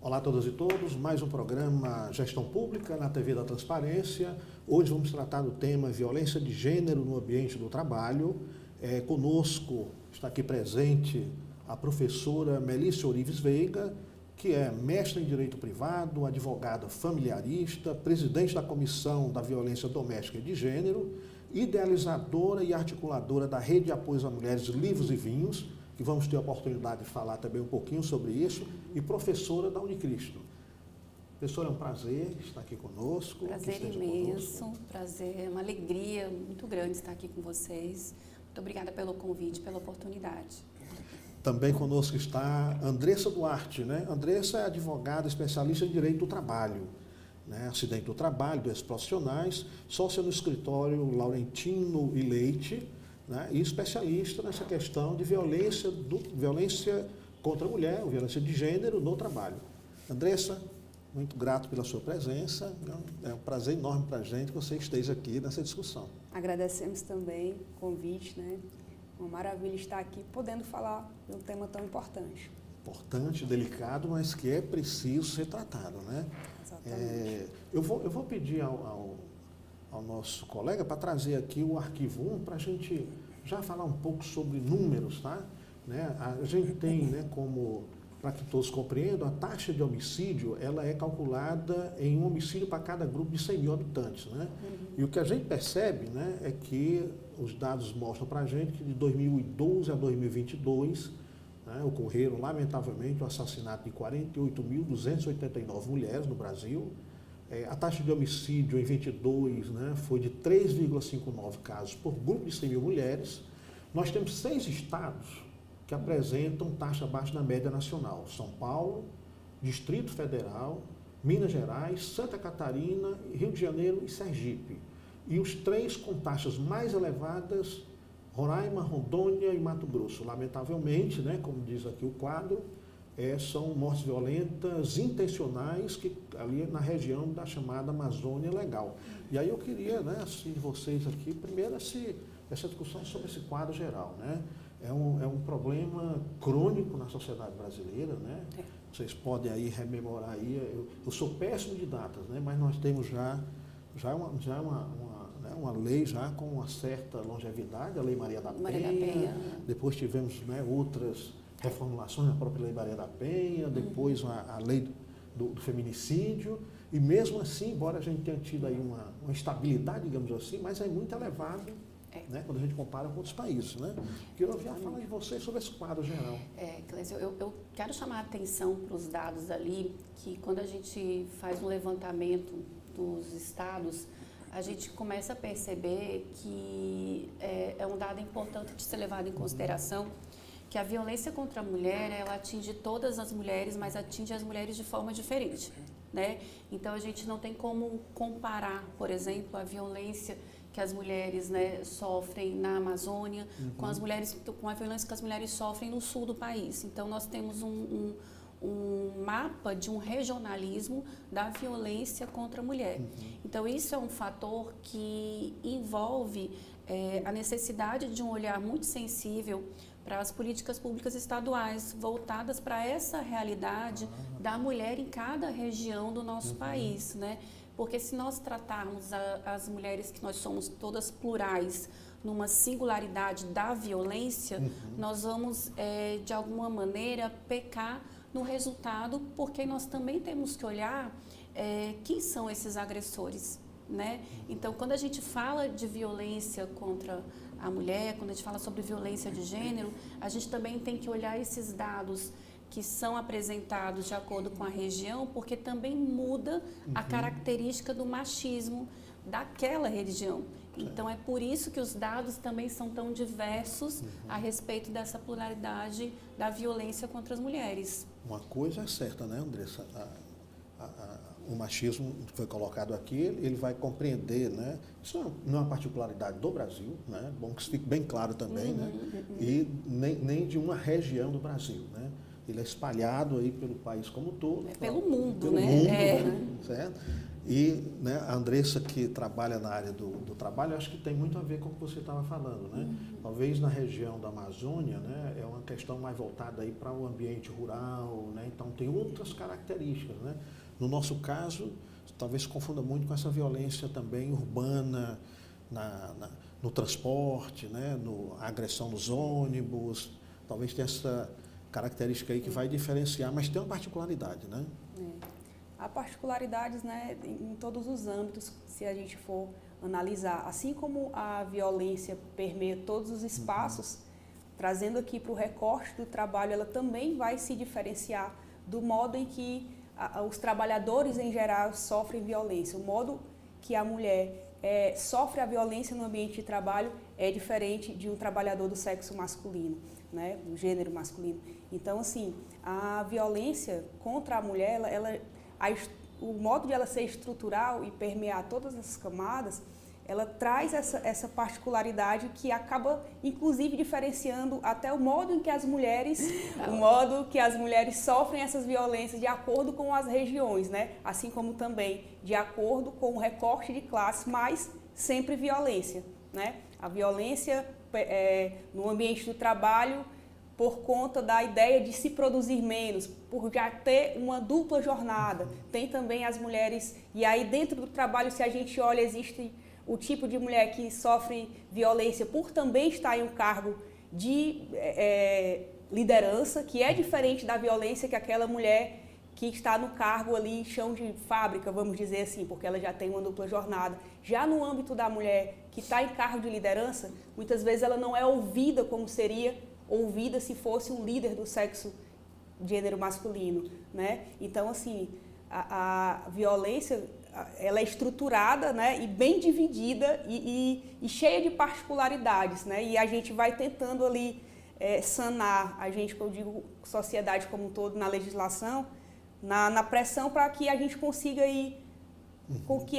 Olá a todas e todos, mais um programa Gestão Pública na TV da Transparência. Hoje vamos tratar do tema violência de gênero no ambiente do trabalho. Conosco está aqui presente a professora Melícia Orives Veiga, que é mestre em Direito Privado, advogada familiarista, presidente da Comissão da Violência Doméstica e de Gênero, idealizadora e articuladora da Rede de Apoio a Mulheres Livros e Vinhos, que vamos ter a oportunidade de falar também um pouquinho sobre isso, e professora da Unicristo. Professora, é um prazer estar aqui conosco. Prazer imenso, prazer, é uma alegria muito grande estar aqui com vocês. Muito obrigada pelo convite, pela oportunidade. Também conosco está Andressa Duarte, né? Andressa é advogada especialista em Direito do Trabalho, né? Acidente do trabalho, doenças profissionais, sócia no escritório Laurentino e Leite, né? E especialista nessa questão de violência contra a mulher, violência de gênero no trabalho. Andressa, muito grato pela sua presença, é um prazer enorme para a gente que você esteja aqui nessa discussão. Agradecemos também o convite, né? Uma maravilha estar aqui podendo falar de um tema tão importante. Importante, delicado, mas que é preciso ser tratado, né? Exatamente. Eu vou pedir ao nosso colega para trazer aqui o arquivo 1 para a gente já falar um pouco sobre números, tá? Né? A gente tem, né, como, para que todos compreendam, a taxa de homicídio, ela é calculada em um homicídio para cada grupo de 100 mil habitantes, né? E o que a gente percebe, né, é que os dados mostram para a gente que de 2012 a 2022, né, ocorreram, lamentavelmente, o assassinato de 48.289 mulheres no Brasil. A taxa de homicídio em 22, né, foi de 3,59 casos por grupo de 100 mil mulheres. Nós temos 6 estados que apresentam taxa abaixo da média nacional: São Paulo, Distrito Federal, Minas Gerais, Santa Catarina, Rio de Janeiro e Sergipe. E os 3 com taxas mais elevadas, Roraima, Rondônia e Mato Grosso. Lamentavelmente, né, como diz aqui o quadro, são mortes violentas intencionais que ali na região da chamada Amazônia Legal. E aí eu queria, né, assim, de vocês aqui, primeiro essa discussão sobre esse quadro geral, né? É um problema crônico na sociedade brasileira, né? Vocês podem aí rememorar aí, eu sou péssimo de datas, né? Mas nós temos já uma lei já com uma certa longevidade, a Lei Maria da Penha. Depois tivemos, né, outras reformulações na própria Lei Maria da Penha, depois a lei do feminicídio, e mesmo assim, embora a gente tenha tido aí uma estabilidade, digamos assim, mas é muito elevado, né, quando a gente compara com outros países, né? Queria ouvir a fala de vocês sobre esse quadro geral. Clécio, eu quero chamar a atenção para os dados ali, que quando a gente faz um levantamento dos estados, a gente começa a perceber que é um dado importante de ser levado em consideração, que a violência contra a mulher, ela atinge todas as mulheres, mas atinge as mulheres de forma diferente, né? Então, a gente não tem como comparar, por exemplo, a violência que as mulheres, né, sofrem na Amazônia com a violência que as mulheres sofrem no sul do país. Então, nós temos um mapa de um regionalismo da violência contra a mulher. Então, isso é um fator que envolve a necessidade de um olhar muito sensível para as políticas públicas estaduais voltadas para essa realidade da mulher em cada região do nosso país, né? Porque se nós tratarmos as mulheres, que nós somos todas plurais, numa singularidade da violência, nós vamos, de alguma maneira, pecar no resultado, porque nós também temos que olhar quem são esses agressores, né? Então, quando a gente fala de violência contra a mulher, quando a gente fala sobre violência de gênero, a gente também tem que olhar esses dados que são apresentados de acordo com a região, porque também muda a característica do machismo daquela região. Então, é por isso que os dados também são tão diversos a respeito dessa pluralidade da violência contra as mulheres. Uma coisa é certa, né, Andressa? O machismo que foi colocado aqui, ele vai compreender, né? Isso não é uma particularidade do Brasil, né? Bom que isso fique bem claro também, né? E nem de uma região do Brasil, né? ele é espalhado aí pelo país como um todo. Pelo mundo, pelo né? Mundo, né? Certo? E, né, a Andressa, que trabalha na área do trabalho, acho que tem muito a ver com o que você estava falando, né? Talvez na região da Amazônia, né, é uma questão mais voltada aí para o ambiente rural, né? Então tem outras características, né? No nosso caso, talvez se confunda muito com essa violência também urbana, no transporte, né? A agressão nos ônibus, talvez tenha essa característica aí que vai diferenciar, mas tem uma particularidade, né? Há particularidades, né, em todos os âmbitos, se a gente for analisar. Assim como a violência permeia todos os espaços, trazendo aqui para o recorte do trabalho, ela também vai se diferenciar do modo em que os trabalhadores em geral sofrem violência. O modo que a mulher sofre a violência no ambiente de trabalho é diferente de um trabalhador do sexo masculino, né, do gênero masculino. Então, assim, a violência contra a mulher, o modo de ela ser estrutural e permear todas essas camadas, ela traz essa particularidade que acaba, inclusive, diferenciando até o modo em que as mulheres, sofrem essas violências de acordo com as regiões, né? Assim como também de acordo com o recorte de classe, mas sempre violência, né? A violência no ambiente do trabalho, por conta da ideia de se produzir menos, por já ter uma dupla jornada. Tem também as mulheres, e aí dentro do trabalho, se a gente olha, existe o tipo de mulher que sofre violência por também estar em um cargo de liderança, que é diferente da violência que aquela mulher que está no cargo ali, chão de fábrica, vamos dizer assim, porque ela já tem uma dupla jornada. Já no âmbito da mulher que está em cargo de liderança, muitas vezes ela não é ouvida como seria ouvida se fosse um líder do sexo gênero masculino, né? Então, assim, a violência, ela é estruturada, né, e bem dividida e cheia de particularidades, né? E a gente vai tentando ali sanar, a gente, eu digo, sociedade como um todo, na legislação, na pressão para que a gente consiga ir com que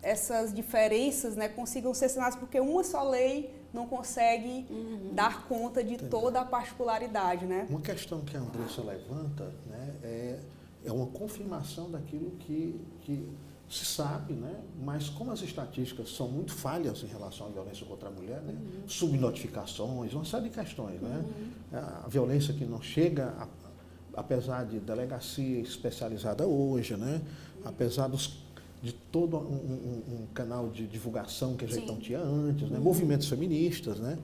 essas diferenças, né, consigam ser sanadas, porque uma só lei não consegue dar conta de toda a particularidade, né? Uma questão que a Andressa levanta, né, é uma confirmação daquilo que se sabe, né, mas como as estatísticas são muito falhas em relação à violência contra a mulher, né, subnotificações, uma série de questões, né, a violência que não chega, apesar de delegacia especializada hoje, né, apesar de todo um canal de divulgação que a gente não tinha antes, né? Movimentos feministas, né?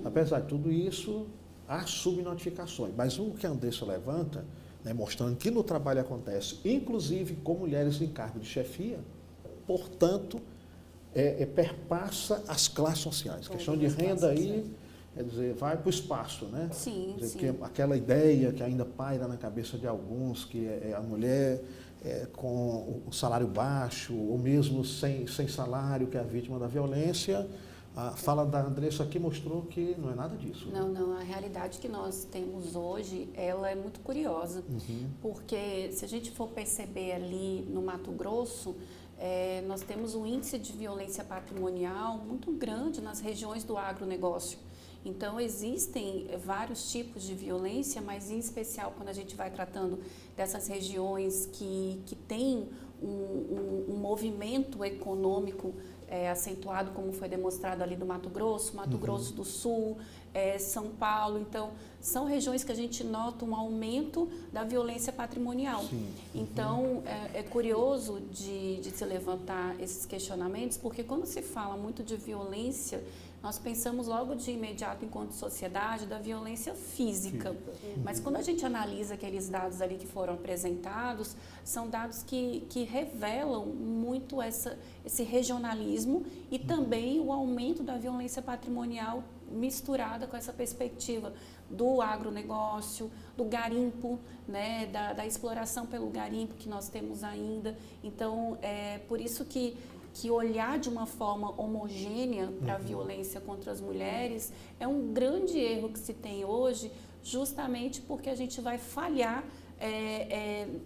Apesar de tudo isso, há subnotificações. Mas o que a Andressa levanta, né, mostrando que no trabalho acontece, inclusive com mulheres em cargo de chefia, portanto, perpassa as classes sociais. Questão de renda aí, quer dizer, vai para o espaço, né? Sim, quer dizer, sim. que aquela ideia que ainda paira na cabeça de alguns, que a mulher com o salário baixo, ou mesmo sem salário, que é a vítima da violência. A fala da Andressa aqui mostrou que não é nada disso. Não, não. A realidade que nós temos hoje, ela é muito curiosa, porque se a gente for perceber ali no Mato Grosso, nós temos um índice de violência patrimonial muito grande nas regiões do agronegócio. Então, existem vários tipos de violência, mas em especial quando a gente vai tratando dessas regiões que têm um movimento econômico acentuado, como foi demonstrado ali do Mato Grosso do Sul, São Paulo. Então, são regiões que a gente nota um aumento da violência patrimonial. Então, é curioso de se levantar esses questionamentos, porque quando se fala muito de violência, nós pensamos logo de imediato, enquanto sociedade, da violência física. Mas quando a gente analisa aqueles dados ali que foram apresentados, são dados que revelam muito esse regionalismo e também o aumento da violência patrimonial misturada com essa perspectiva do agronegócio, do garimpo, né, da exploração pelo garimpo que nós temos ainda. Então, é por isso que olhar de uma forma homogênea para a violência contra as mulheres é um grande erro que se tem hoje, justamente porque a gente vai falhar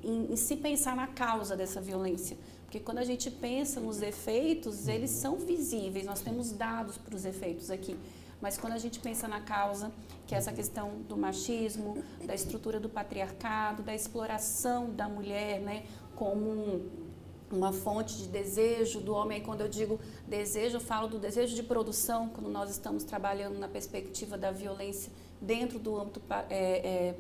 em se pensar na causa dessa violência. Porque quando a gente pensa nos efeitos, eles são visíveis, nós temos dados para os efeitos aqui. mas quando a gente pensa na causa, que é essa questão do machismo, da estrutura do patriarcado, da exploração da mulher, né, como uma fonte de desejo do homem. E quando eu digo desejo, eu falo do desejo de produção, quando nós estamos trabalhando na perspectiva da violência dentro do âmbito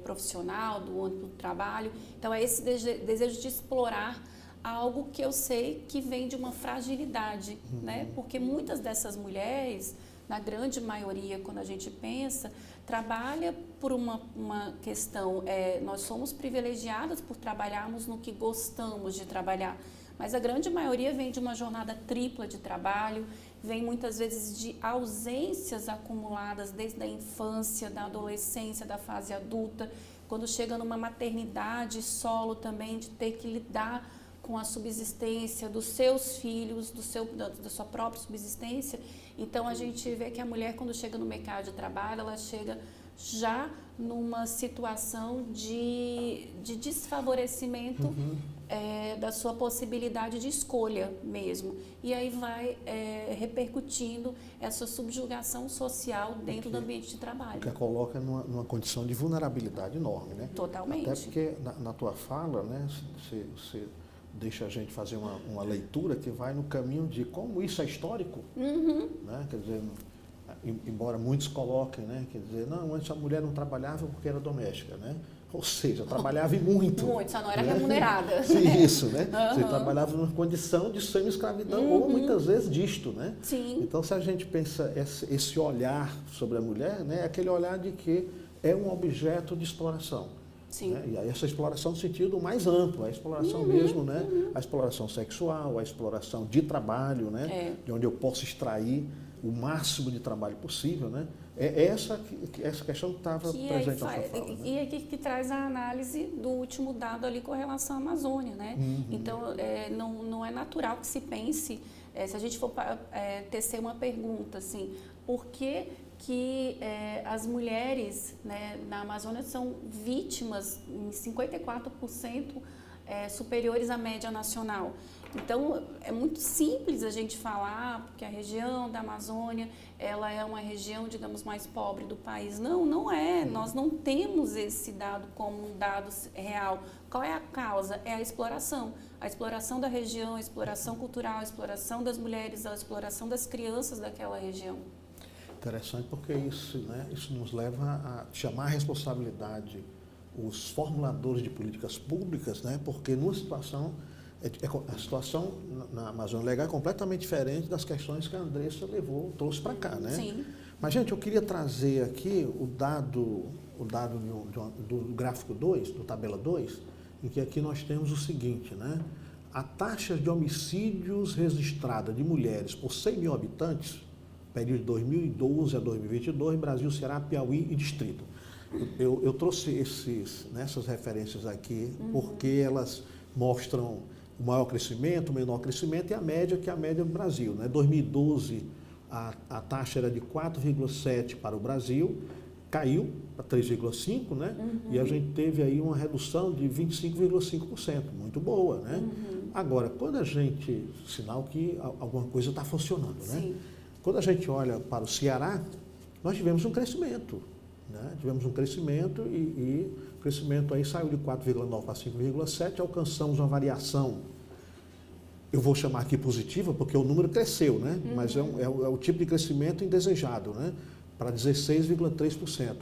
profissional, do âmbito do trabalho. Então, é esse desejo de explorar algo que eu sei que vem de uma fragilidade, né? Porque muitas dessas mulheres, na grande maioria, quando a gente pensa, trabalha por uma questão, nós somos privilegiadas por trabalharmos no que gostamos de trabalhar, mas a grande maioria vem de uma jornada tripla de trabalho, vem muitas vezes de ausências acumuladas desde a infância, da adolescência, da fase adulta, quando chega numa maternidade solo também, de ter que lidar com a subsistência dos seus filhos, da sua própria subsistência. Então, a gente vê que a mulher, quando chega no mercado de trabalho, ela chega já numa situação de desfavorecimento da sua possibilidade de escolha mesmo. E aí vai repercutindo essa subjugação social dentro do ambiente de trabalho. Que a coloca numa condição de vulnerabilidade enorme, né? Totalmente. Até porque na tua fala, né, você deixa a gente fazer uma leitura que vai no caminho de como isso é histórico, né? Quer dizer, embora muitos coloquem, né, quer dizer, não, antes a mulher não trabalhava porque era doméstica, né? Ou seja, trabalhava e muito. Muito, só não era né? remunerada. Isso, né? Você trabalhava numa condição de semi-escravidão ou muitas vezes disto, né? Sim. Então, se a gente pensa esse olhar sobre a mulher, né, é aquele olhar de que é um objeto de exploração. Sim. Né? E aí essa exploração no sentido mais amplo, a exploração mesmo, né? A exploração sexual, a exploração de trabalho, né? De onde eu posso extrair o máximo de trabalho possível, né? É essa questão que estava presente na sua fala. Né? E aqui que traz a análise do último dado ali com relação à Amazônia, né? Então, não é natural que se pense, se a gente for tecer uma pergunta, assim, por que as mulheres, né, na Amazônia são vítimas em 54% superiores à média nacional. Então, é muito simples a gente falar, porque a região da Amazônia, ela é uma região, digamos, mais pobre do país. Não é. Nós não temos esse dado como um dado real. Qual é a causa? É a exploração. A exploração da região, a exploração cultural, a exploração das mulheres, a exploração das crianças daquela região. Interessante porque isso, né, isso nos leva a chamar a responsabilidade os formuladores de políticas públicas, né, porque numa situação, a situação na Amazônia Legal é completamente diferente das questões que a Andressa trouxe para cá, né? Sim. Mas, gente, eu queria trazer aqui o dado do gráfico 2, do tabela 2, em que aqui nós temos o seguinte, né? A taxa de homicídios registrada de mulheres por 100 mil habitantes, período de 2012 a 2022, Brasil, Ceará, Piauí e Distrito. Eu trouxe essas referências aqui porque elas mostram o maior crescimento, o menor crescimento e a média, que é a média do Brasil. Né? 2012, a taxa era de 4,7 para o Brasil, caiu para 3,5, né? E a gente teve aí uma redução de 25,5%, muito boa, né? Agora, quando a gente, sinal que alguma coisa está funcionando, né? Sim. Quando a gente olha para o Ceará, nós tivemos um crescimento, né? Tivemos um crescimento e o crescimento aí saiu de 4,9 para 5,7, alcançamos uma variação, eu vou chamar aqui positiva, porque o número cresceu, né? Mas é o tipo de crescimento indesejado, né? Para 16,3%.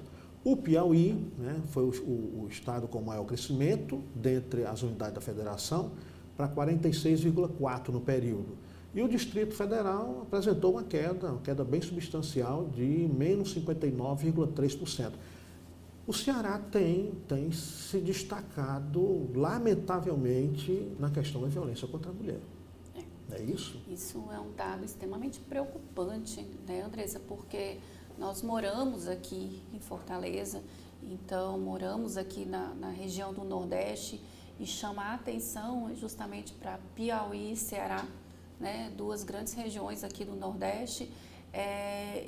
O Piauí, né, foi o estado com maior crescimento dentre as unidades da federação, para 46,4% no período. E o Distrito Federal apresentou uma queda bem substancial de menos 59,3%. O Ceará tem se destacado, lamentavelmente, na questão da violência contra a mulher. É isso? Isso é um dado extremamente preocupante, né, Andressa? Porque nós moramos aqui em Fortaleza, então moramos aqui na região do Nordeste, e chamar a atenção justamente para Piauí e Ceará, né, duas grandes regiões aqui do Nordeste,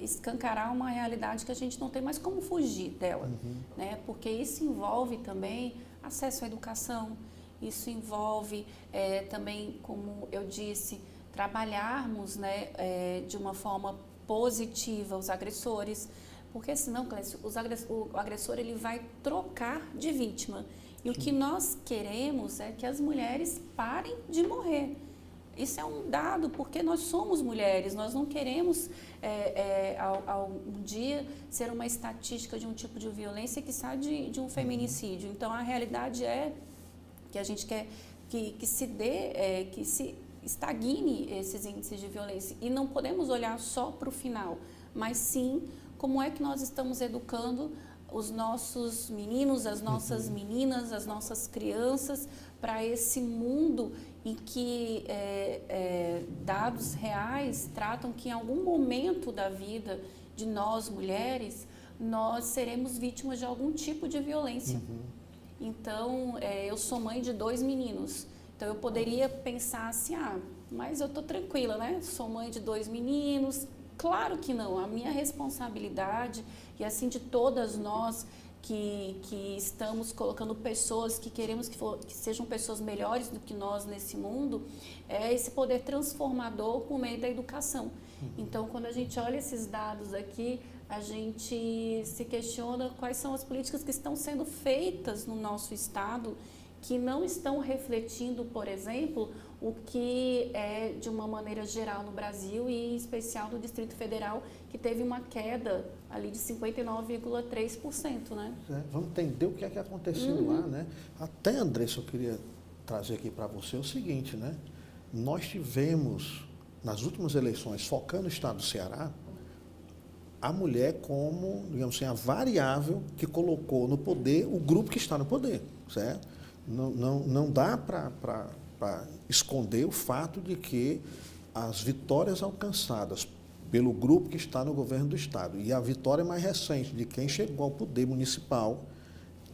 escancarar uma realidade que a gente não tem mais como fugir dela, né, porque isso envolve também acesso à educação, isso envolve também, como eu disse, trabalharmos, né, de uma forma positiva aos agressores, porque senão, Clécio, o agressor ele vai trocar de vítima. E o que nós queremos é que as mulheres parem de morrer. Isso é um dado, porque nós somos mulheres, nós não queremos um dia ser uma estatística de um tipo de violência que sai de um feminicídio. Então, a realidade é que a gente quer que se estagne esses índices de violência. E não podemos olhar só para o final, mas sim como é que nós estamos educando os nossos meninos, as nossas meninas, as nossas crianças para esse mundo em que dados reais tratam que em algum momento da vida de nós mulheres, nós seremos vítimas de algum tipo de violência. Então, eu sou mãe de 2 meninos, então eu poderia pensar assim, mas eu estou tranquila, né? Sou mãe de 2 meninos. Claro que não, a minha responsabilidade e assim de todas nós que estamos colocando pessoas, que queremos que sejam pessoas melhores do que nós nesse mundo, é esse poder transformador por meio da educação. Então, quando a gente olha esses dados aqui, a gente se questiona quais são as políticas que estão sendo feitas no nosso estado que não estão refletindo, por exemplo, o que é de uma maneira geral no Brasil e em especial no Distrito Federal, que teve uma queda ali de 59,3%, né? Vamos entender o que é que aconteceu lá, né? Até, Andressa, eu queria trazer aqui para você o seguinte, né? Nós tivemos, nas últimas eleições, focando no estado do Ceará, a mulher como, digamos assim, a variável que colocou no poder o grupo que está no poder, certo? Não dá para esconder o fato de que as vitórias alcançadas pelo grupo que está no governo do estado e a vitória mais recente de quem chegou ao poder municipal,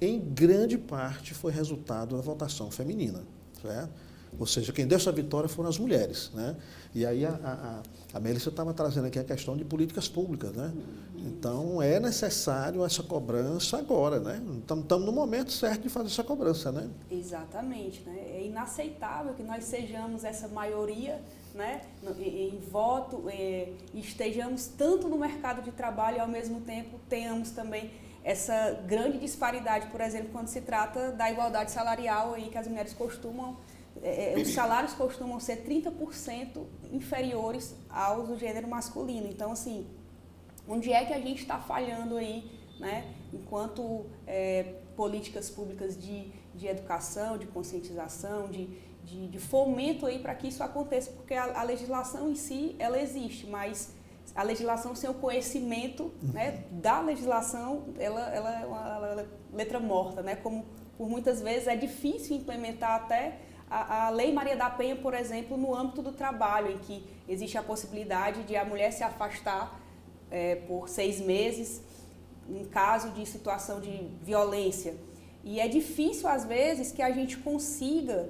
em grande parte foi resultado da votação feminina, certo? Ou seja, quem deu essa vitória foram as mulheres, né? E aí a Melissa estava trazendo aqui a questão de políticas públicas, né? Então, é necessário essa cobrança agora, né? Estamos no momento certo de fazer essa cobrança, né? Exatamente, né? É inaceitável que nós sejamos essa maioria, né, em voto, estejamos tanto no mercado de trabalho e, ao mesmo tempo, tenhamos também essa grande disparidade, por exemplo, quando se trata da igualdade salarial, aí que as mulheres costumam, os salários costumam ser 30% inferiores aos do gênero masculino. Então, assim, onde é que a gente está falhando aí, né, enquanto políticas públicas de educação, de conscientização, de fomento aí para que isso aconteça, porque a legislação em si, ela existe, mas a legislação sem o conhecimento, né, da legislação, ela é uma letra morta, né, como por muitas vezes é difícil implementar até a Lei Maria da Penha, por exemplo, no âmbito do trabalho, em que existe a possibilidade de a mulher se afastar por 6 meses, em caso de situação de violência. E é difícil, às vezes, que a gente consiga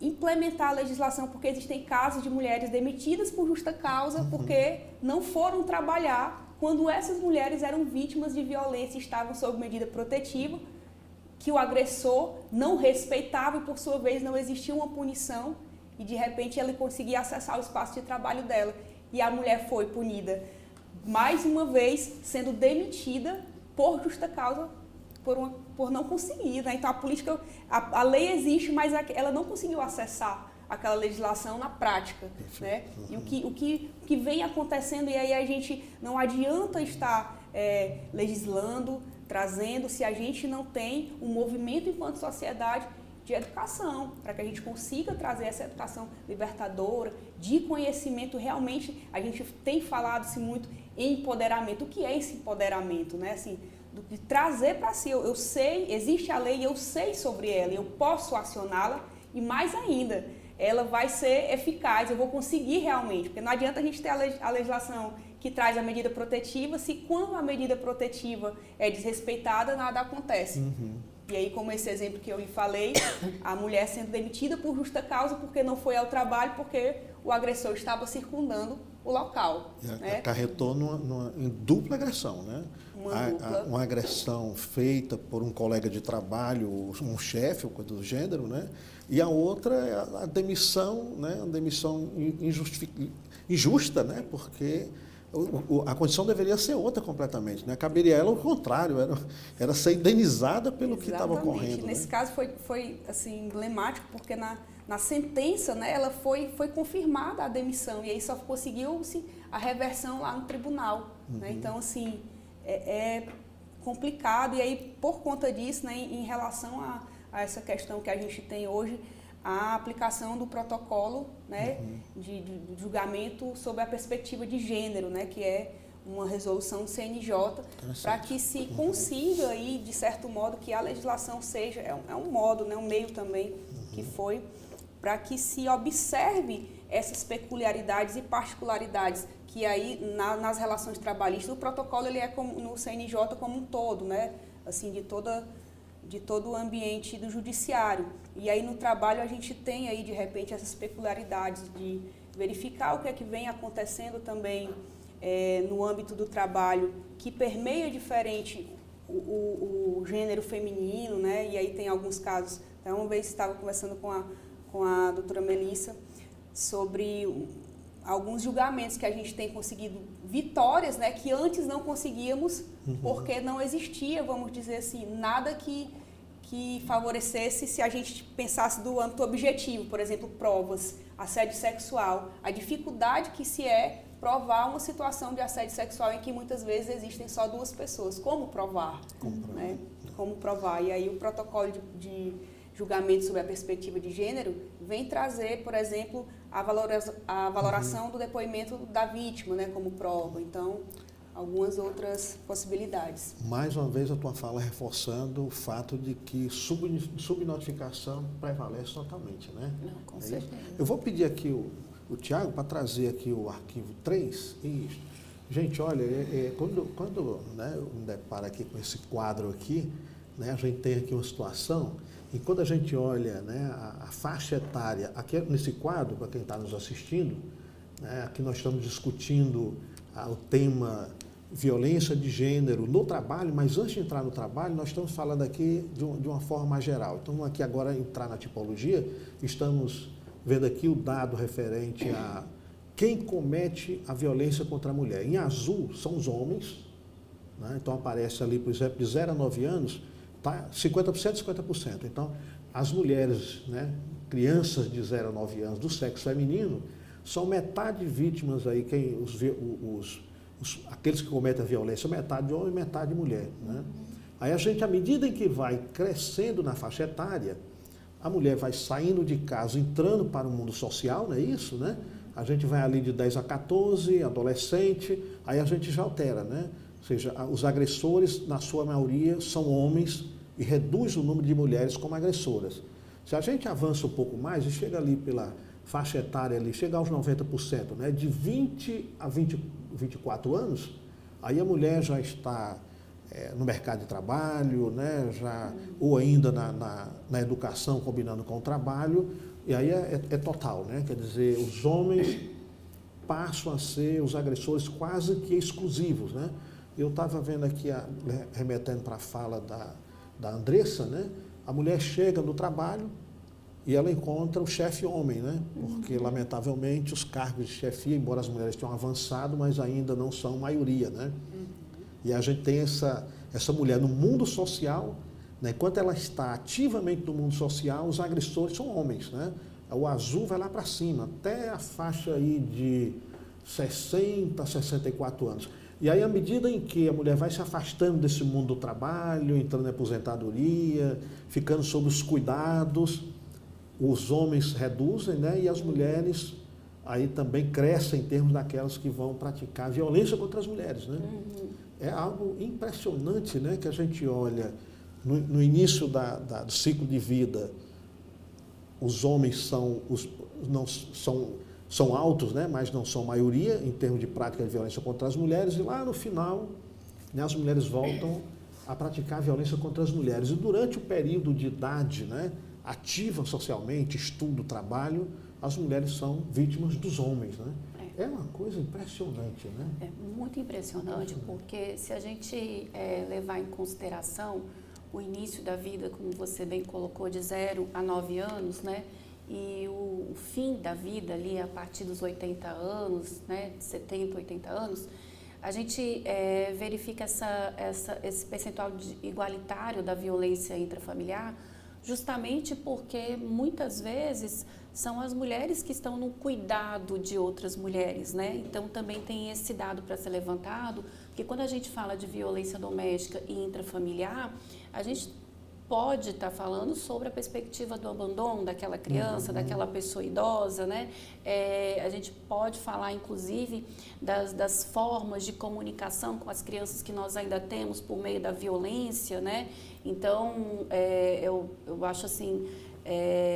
implementar a legislação, porque existem casos de mulheres demitidas por justa causa, porque não foram trabalhar quando essas mulheres eram vítimas de violência e estavam sob medida protetiva, que o agressor não respeitava e, por sua vez, não existia uma punição e, de repente, ela conseguia acessar o espaço de trabalho dela. E a mulher foi punida, mais uma vez, sendo demitida por justa causa, por não conseguir, né? Então, a lei existe, mas ela não conseguiu acessar aquela legislação na prática, né? E o que vem acontecendo, e aí a gente não adianta estar legislando, trazendo, se a gente não tem um movimento enquanto sociedade de educação, para que a gente consiga trazer essa educação libertadora, de conhecimento. Realmente, a gente tem falado-se muito em empoderamento. O que é esse empoderamento, né? Assim, de trazer para si, eu sei, existe a lei, eu sei sobre ela, eu posso acioná-la e, mais ainda, ela vai ser eficaz, eu vou conseguir realmente, porque não adianta a gente ter a legislação que traz a medida protetiva, se quando a medida protetiva é desrespeitada, nada acontece. E aí, como esse exemplo que eu lhe falei, a mulher sendo demitida por justa causa porque não foi ao trabalho, porque o agressor estava circundando o local. Né? Acarretou em dupla agressão, né? Uma agressão feita por um colega de trabalho, um chefe, ou coisa do gênero, né? E a outra é a demissão, né? A demissão injusta, né? Porque A condição deveria ser outra completamente, né? Caberia a ela o contrário, era ser indenizada pelo que estava ocorrendo. Nesse né? caso foi assim, emblemático, porque na sentença, né, ela foi confirmada a demissão, e aí só conseguiu-se a reversão lá no tribunal. Né? Então, assim, é complicado, e aí, por conta disso, né, em relação a essa questão que a gente tem hoje, a aplicação do protocolo, né, de julgamento sob a perspectiva de gênero, né, que é uma resolução do CNJ, para que se consiga aí, de certo modo, que a legislação seja, é um modo, né, um meio também que foi, para que se observe essas peculiaridades e particularidades que aí nas relações trabalhistas, o protocolo ele é no CNJ como um todo, né, assim, de todo o ambiente do judiciário. E aí no trabalho a gente tem aí, de repente, essas peculiaridades de verificar o que é que vem acontecendo também no âmbito do trabalho, que permeia diferente o gênero feminino, né? E aí tem alguns casos. Então, uma vez estava conversando com a doutora Melissa sobre alguns julgamentos que a gente tem conseguido vitórias, né? Que antes não conseguíamos, porque não existia, vamos dizer assim, nada que favorecesse se a gente pensasse do âmbito objetivo, por exemplo, provas, assédio sexual, a dificuldade que se é provar uma situação de assédio sexual em que muitas vezes existem só duas pessoas. Como provar? Né? Como provar? E aí o protocolo de julgamento sob a perspectiva de gênero vem trazer, por exemplo, a valoração do depoimento da vítima, né, como prova. Então, algumas outras possibilidades. Mais uma vez a tua fala reforçando o fato de que subnotificação prevalece totalmente, né? Não, com certeza. Eu vou pedir aqui o Tiago para trazer aqui o arquivo 3. Isso. Gente, olha, quando né, eu me deparo aqui com esse quadro aqui, né, a gente tem aqui uma situação, e quando a gente olha, né, a faixa etária, aqui nesse quadro, para quem está nos assistindo, né, aqui nós estamos discutindo o tema violência de gênero no trabalho, mas antes de entrar no trabalho, nós estamos falando aqui de uma forma mais geral. Então, aqui agora entrar na tipologia, estamos vendo aqui o dado referente a quem comete a violência contra a mulher. Em azul são os homens, né? Então aparece ali, por exemplo, de 0 a 9 anos, tá 50%, 50%. Então, as mulheres, né, crianças de 0 a 9 anos do sexo feminino, são metade vítimas aí, aqueles que cometem a violência, metade homem e metade mulher. Né? Aí a gente, à medida em que vai crescendo na faixa etária, a mulher vai saindo de casa, entrando para o mundo social, não é isso? Né? A gente vai ali de 10 a 14, adolescente, aí a gente já altera, né? Ou seja, os agressores, na sua maioria, são homens e reduz o número de mulheres como agressoras. Se a gente avança um pouco mais e chega ali pela faixa etária ali, chega aos 90%, né? De 20 a 24 anos, aí a mulher já está no mercado de trabalho, né? Ou ainda na educação, combinando com o trabalho, e aí é total, né? Quer dizer, os homens passam a ser os agressores quase que exclusivos, né? Eu estava vendo aqui, remetendo para a fala da Andressa, né? A mulher chega no trabalho e ela encontra o chefe homem, né? Porque, lamentavelmente, os cargos de chefia, embora as mulheres tenham avançado, mas ainda não são maioria, né? E a gente tem essa mulher no mundo social, né? Enquanto ela está ativamente no mundo social, os agressores são homens, né? O azul vai lá para cima, até a faixa aí de 60 a 64 anos. E aí, à medida em que a mulher vai se afastando desse mundo do trabalho, entrando em aposentadoria, ficando sob os cuidados, os homens reduzem, né? E as mulheres aí também crescem em termos daquelas que vão praticar violência contra as mulheres, né? É algo impressionante, né? Que a gente olha no início do ciclo de vida, os homens são altos, né? Mas não são maioria em termos de prática de violência contra as mulheres, e lá no final, né, as mulheres voltam a praticar violência contra as mulheres. E durante o período de idade, né, ativa socialmente, estudo, trabalho, as mulheres são vítimas dos homens, né? É uma coisa impressionante, né? É muito impressionante, porque se a gente levar em consideração o início da vida, como você bem colocou, de 0 a 9 anos, né? e o fim da vida ali a partir dos 80 anos, né, 70, 80 anos, a gente verifica esse percentual igualitário da violência intrafamiliar justamente porque muitas vezes são as mulheres que estão no cuidado de outras mulheres, né? Então também tem esse dado para ser levantado, porque quando a gente fala de violência doméstica e intrafamiliar, a gente pode estar falando sobre a perspectiva do abandono daquela criança, daquela pessoa idosa, né? A gente pode falar, inclusive, das formas de comunicação com as crianças que nós ainda temos por meio da violência, né? Então, eu acho assim,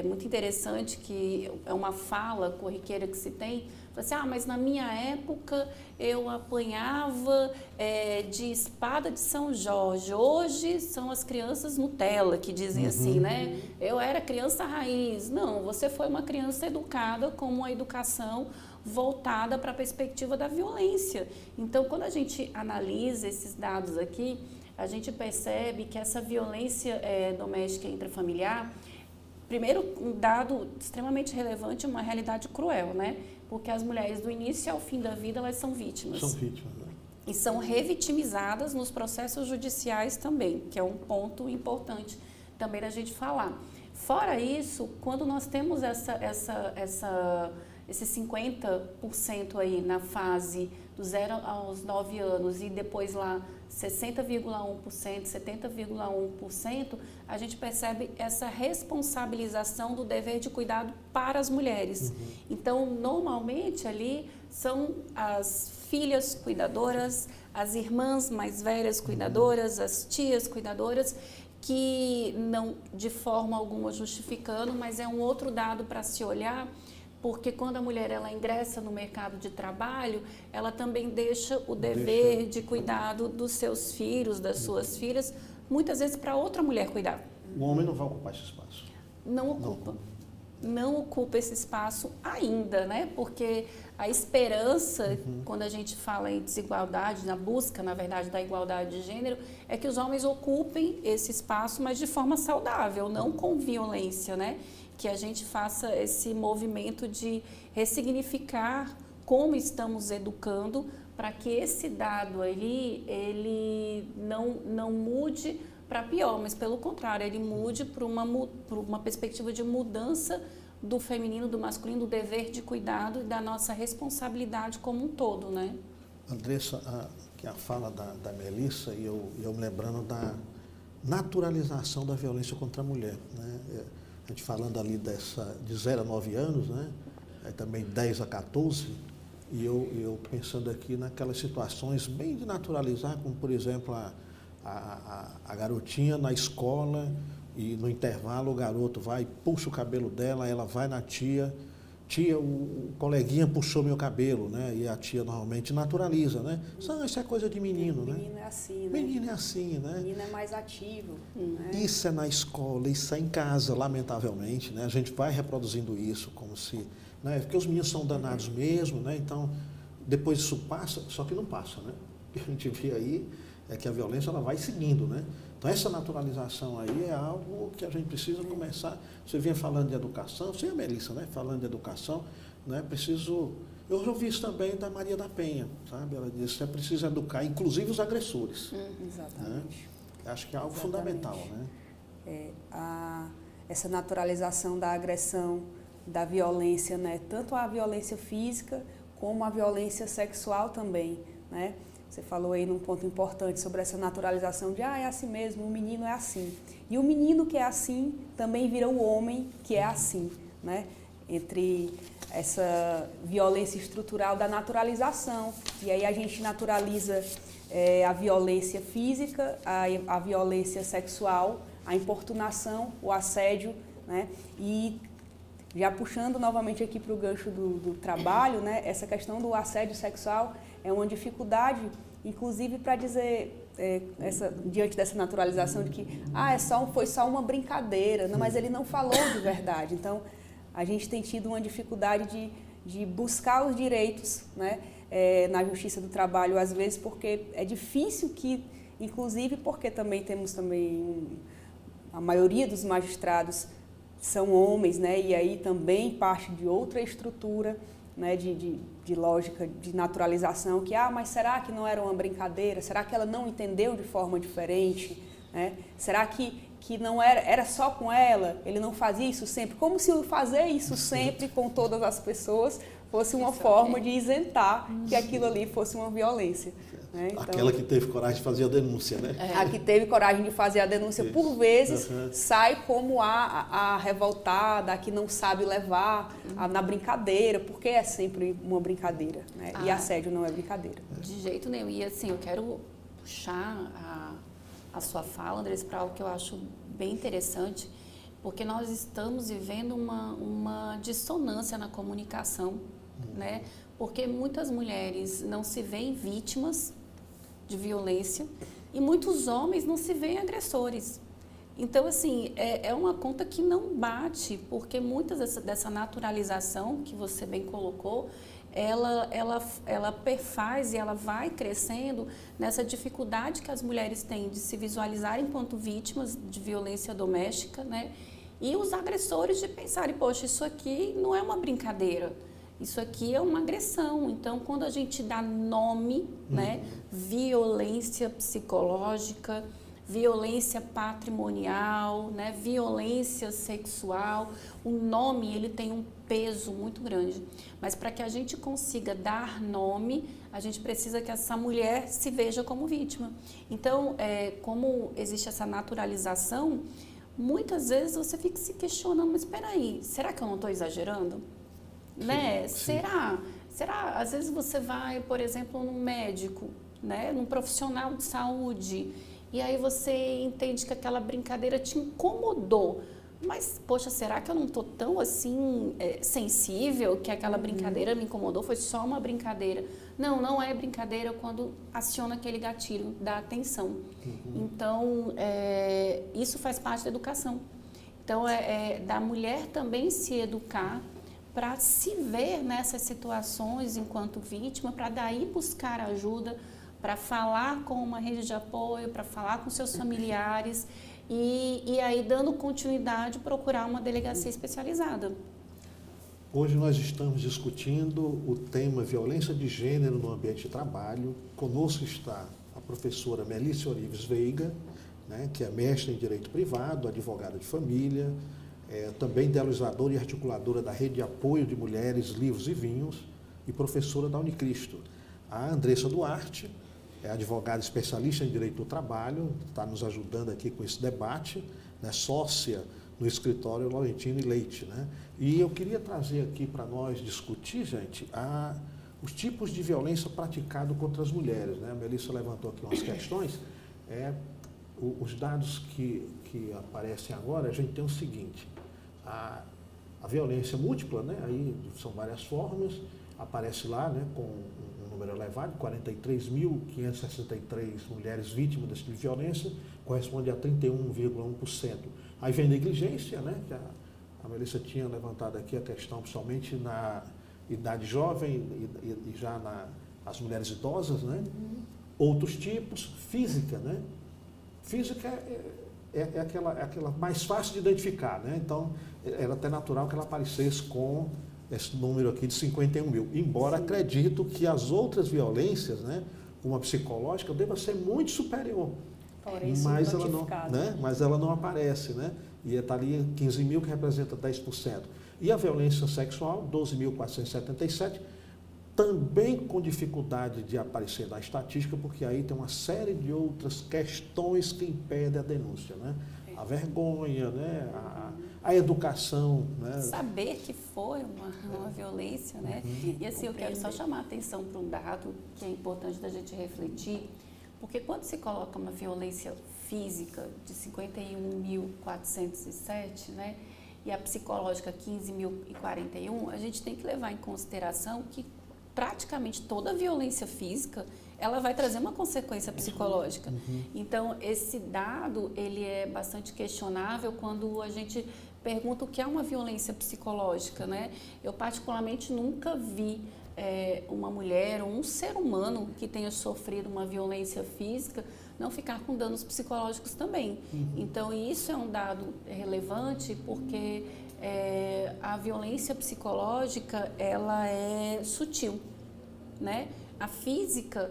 muito interessante que é uma fala corriqueira que se tem, assim, mas na minha época eu apanhava de espada de São Jorge, hoje são as crianças Nutella que dizem assim, né? Eu era criança raiz. Não, você foi uma criança educada com uma educação voltada para a perspectiva da violência. Então, quando a gente analisa esses dados aqui, a gente percebe que essa violência doméstica e intrafamiliar, primeiro, um dado extremamente relevante, uma realidade cruel, né? Porque as mulheres do início ao fim da vida, elas são vítimas. São vítimas, né? E são revitimizadas nos processos judiciais também, que é um ponto importante também da gente falar. Fora isso, quando nós temos esse 50% aí na fase do 0 aos 9 anos e depois lá 60,1%, 70,1%, a gente percebe essa responsabilização do dever de cuidado para as mulheres. Então, normalmente ali são as filhas cuidadoras, as irmãs mais velhas cuidadoras, as tias cuidadoras, que não de forma alguma justificando, mas é um outro dado para se olhar, porque quando a mulher ela ingressa no mercado de trabalho, ela também deixa o dever de cuidado dos seus filhos, das suas filhas, muitas vezes para outra mulher cuidar. O homem não vai ocupar esse espaço. Não ocupa. Não ocupa esse espaço ainda, né? Porque a esperança, quando a gente fala em desigualdade, na busca, na verdade, da igualdade de gênero, é que os homens ocupem esse espaço, mas de forma saudável, não com violência, né? Que a gente faça esse movimento de ressignificar como estamos educando para que esse dado ali, ele não mude para pior, mas pelo contrário, ele mude para uma perspectiva de mudança do feminino, do masculino, do dever de cuidado e da nossa responsabilidade como um todo, né? Andressa, que a fala da Melissa, e eu me lembrando da naturalização da violência contra a mulher, né? A gente falando ali de 0 a 9 anos, né? Também 10 a 14, e eu pensando aqui naquelas situações bem de naturalizar, como por exemplo a garotinha na escola e no intervalo o garoto vai, puxa o cabelo dela, ela vai na tia, o coleguinha puxou meu cabelo, né? E a tia normalmente naturaliza, né? Isso é coisa de menino, né? Menino é assim, né? Menino é assim, né? Menino é mais ativo. Né? Isso é na escola, isso é em casa, lamentavelmente, né? A gente vai reproduzindo isso como se... Né? Porque os meninos são danados mesmo, né? Então, depois isso passa, só que não passa, né? O que a gente vê aí é que a violência ela vai seguindo, né? Então, essa naturalização aí é algo que a gente precisa começar. Você vinha falando de educação, você e a Melissa, né? Falando de educação, né? Eu já ouvi isso também da Maria da Penha, sabe? Ela disse que é preciso educar, inclusive os agressores. Exatamente. Né? Acho que é algo fundamental, né? Essa naturalização da agressão, da violência, né? Tanto a violência física como a violência sexual também, né? Você falou aí num ponto importante sobre essa naturalização de é assim mesmo, o menino é assim. E o menino que é assim também vira o homem que é assim, né? Entre essa violência estrutural da naturalização. E aí a gente naturaliza a violência física, a violência sexual, a importunação, o assédio, né? E já puxando novamente aqui para o gancho do trabalho, né? Essa questão do assédio sexual é uma dificuldade, inclusive para dizer, diante dessa naturalização de que foi só uma brincadeira, não, mas ele não falou de verdade. Então, a gente tem tido uma dificuldade de buscar os direitos, né, na Justiça do Trabalho, às vezes, porque é difícil que, inclusive porque também temos a maioria dos magistrados são homens, né? E aí também parte de outra estrutura, né? De lógica, de naturalização, que, mas será que não era uma brincadeira? Será que ela não entendeu de forma diferente? Né? Será que não era só com ela? Ele não fazia isso sempre? Como se fazer isso sempre com todas as pessoas fosse uma forma de isentar que aquilo ali fosse uma violência. Né? Então, aquela que teve coragem de fazer a denúncia, né? A que teve coragem de fazer a denúncia, por vezes, sai como a revoltada, a que não sabe levar na brincadeira, porque é sempre uma brincadeira, né? E assédio não é brincadeira. De jeito nenhum. E assim, eu quero puxar a sua fala, Andressa, para algo que eu acho bem interessante, porque nós estamos vivendo uma dissonância na comunicação, né? Porque muitas mulheres não se veem vítimas de violência e muitos homens não se veem agressores. Então, assim, é uma conta que não bate, porque muitas dessa naturalização que você bem colocou, ela perfaz e ela vai crescendo nessa dificuldade que as mulheres têm de se visualizar enquanto vítimas de violência doméstica, né? E os agressores de pensarem, poxa, isso aqui não é uma brincadeira, isso aqui é uma agressão. Então, quando a gente dá nome, né, violência psicológica, violência patrimonial, né, violência sexual, o nome ele tem um peso muito grande. Mas para que a gente consiga dar nome, a gente precisa que essa mulher se veja como vítima. Então, como existe essa naturalização, muitas vezes você fica se questionando, mas espera aí, será que eu não estou exagerando? Né? Sim. Será? Às vezes você vai, por exemplo, num médico, né, num profissional de saúde, e aí você entende que aquela brincadeira te incomodou. Mas, poxa, será que eu não estou tão assim sensível que aquela brincadeira me incomodou? Foi só uma brincadeira. Não é brincadeira quando aciona aquele gatilho da atenção. Então, isso faz parte da educação. Então, da mulher também se educar para se ver nessas situações enquanto vítima, para daí buscar ajuda, para falar com uma rede de apoio, para falar com seus familiares e aí, dando continuidade, procurar uma delegacia especializada. Hoje nós estamos discutindo o tema violência de gênero no ambiente de trabalho. Conosco está a professora Melícia Orives Veiga, né, que é mestre em Direito Privado, advogada de família, também idealizadora e articuladora da Rede de Apoio de Mulheres, Livros e Vinhos e professora da Unicristo. A Andressa Duarte é advogada especialista em Direito do Trabalho, está nos ajudando aqui com esse debate, né, sócia no escritório Laurentino e Leite, né? E eu queria trazer aqui para nós discutir, gente, os tipos de violência praticado contra as mulheres, né? A Melissa levantou aqui umas questões. Os dados que aparecem agora, a gente tem o seguinte: a violência múltipla, né? Aí são várias formas, aparece lá, né, com um número elevado, 43.563 mulheres vítimas desse tipo de violência, corresponde a 31,1%. Aí vem negligência, né, que a Melissa tinha levantado aqui a questão, principalmente na idade jovem e já as mulheres idosas, né? Outros tipos, física, né? Física é aquela mais fácil de identificar, né? Então, era até natural que ela aparecesse com esse número aqui de 51 mil. Embora acredito que as outras violências, né, como a psicológica, deva ser muito superior. Mas ela não aparece, né? E está ali 15 mil, que representa 10%. E a violência sexual, 12.477, também com dificuldade de aparecer na estatística, porque aí tem uma série de outras questões que impedem a denúncia, né? A vergonha, né? A educação, né? Saber que foi uma violência, né? E assim, eu quero só chamar a atenção para um dado que é importante da gente refletir, porque quando se coloca uma violência física de 51.407, né? E a psicológica 15.041, a gente tem que levar em consideração que praticamente toda violência física, ela vai trazer uma consequência psicológica. Então, esse dado, ele é bastante questionável quando a gente pergunta o que é uma violência psicológica, né? Eu, particularmente, nunca vi uma mulher ou um ser humano que tenha sofrido uma violência física não ficar com danos psicológicos também. Então, isso é um dado relevante porque a violência psicológica, ela é sutil, né? A física,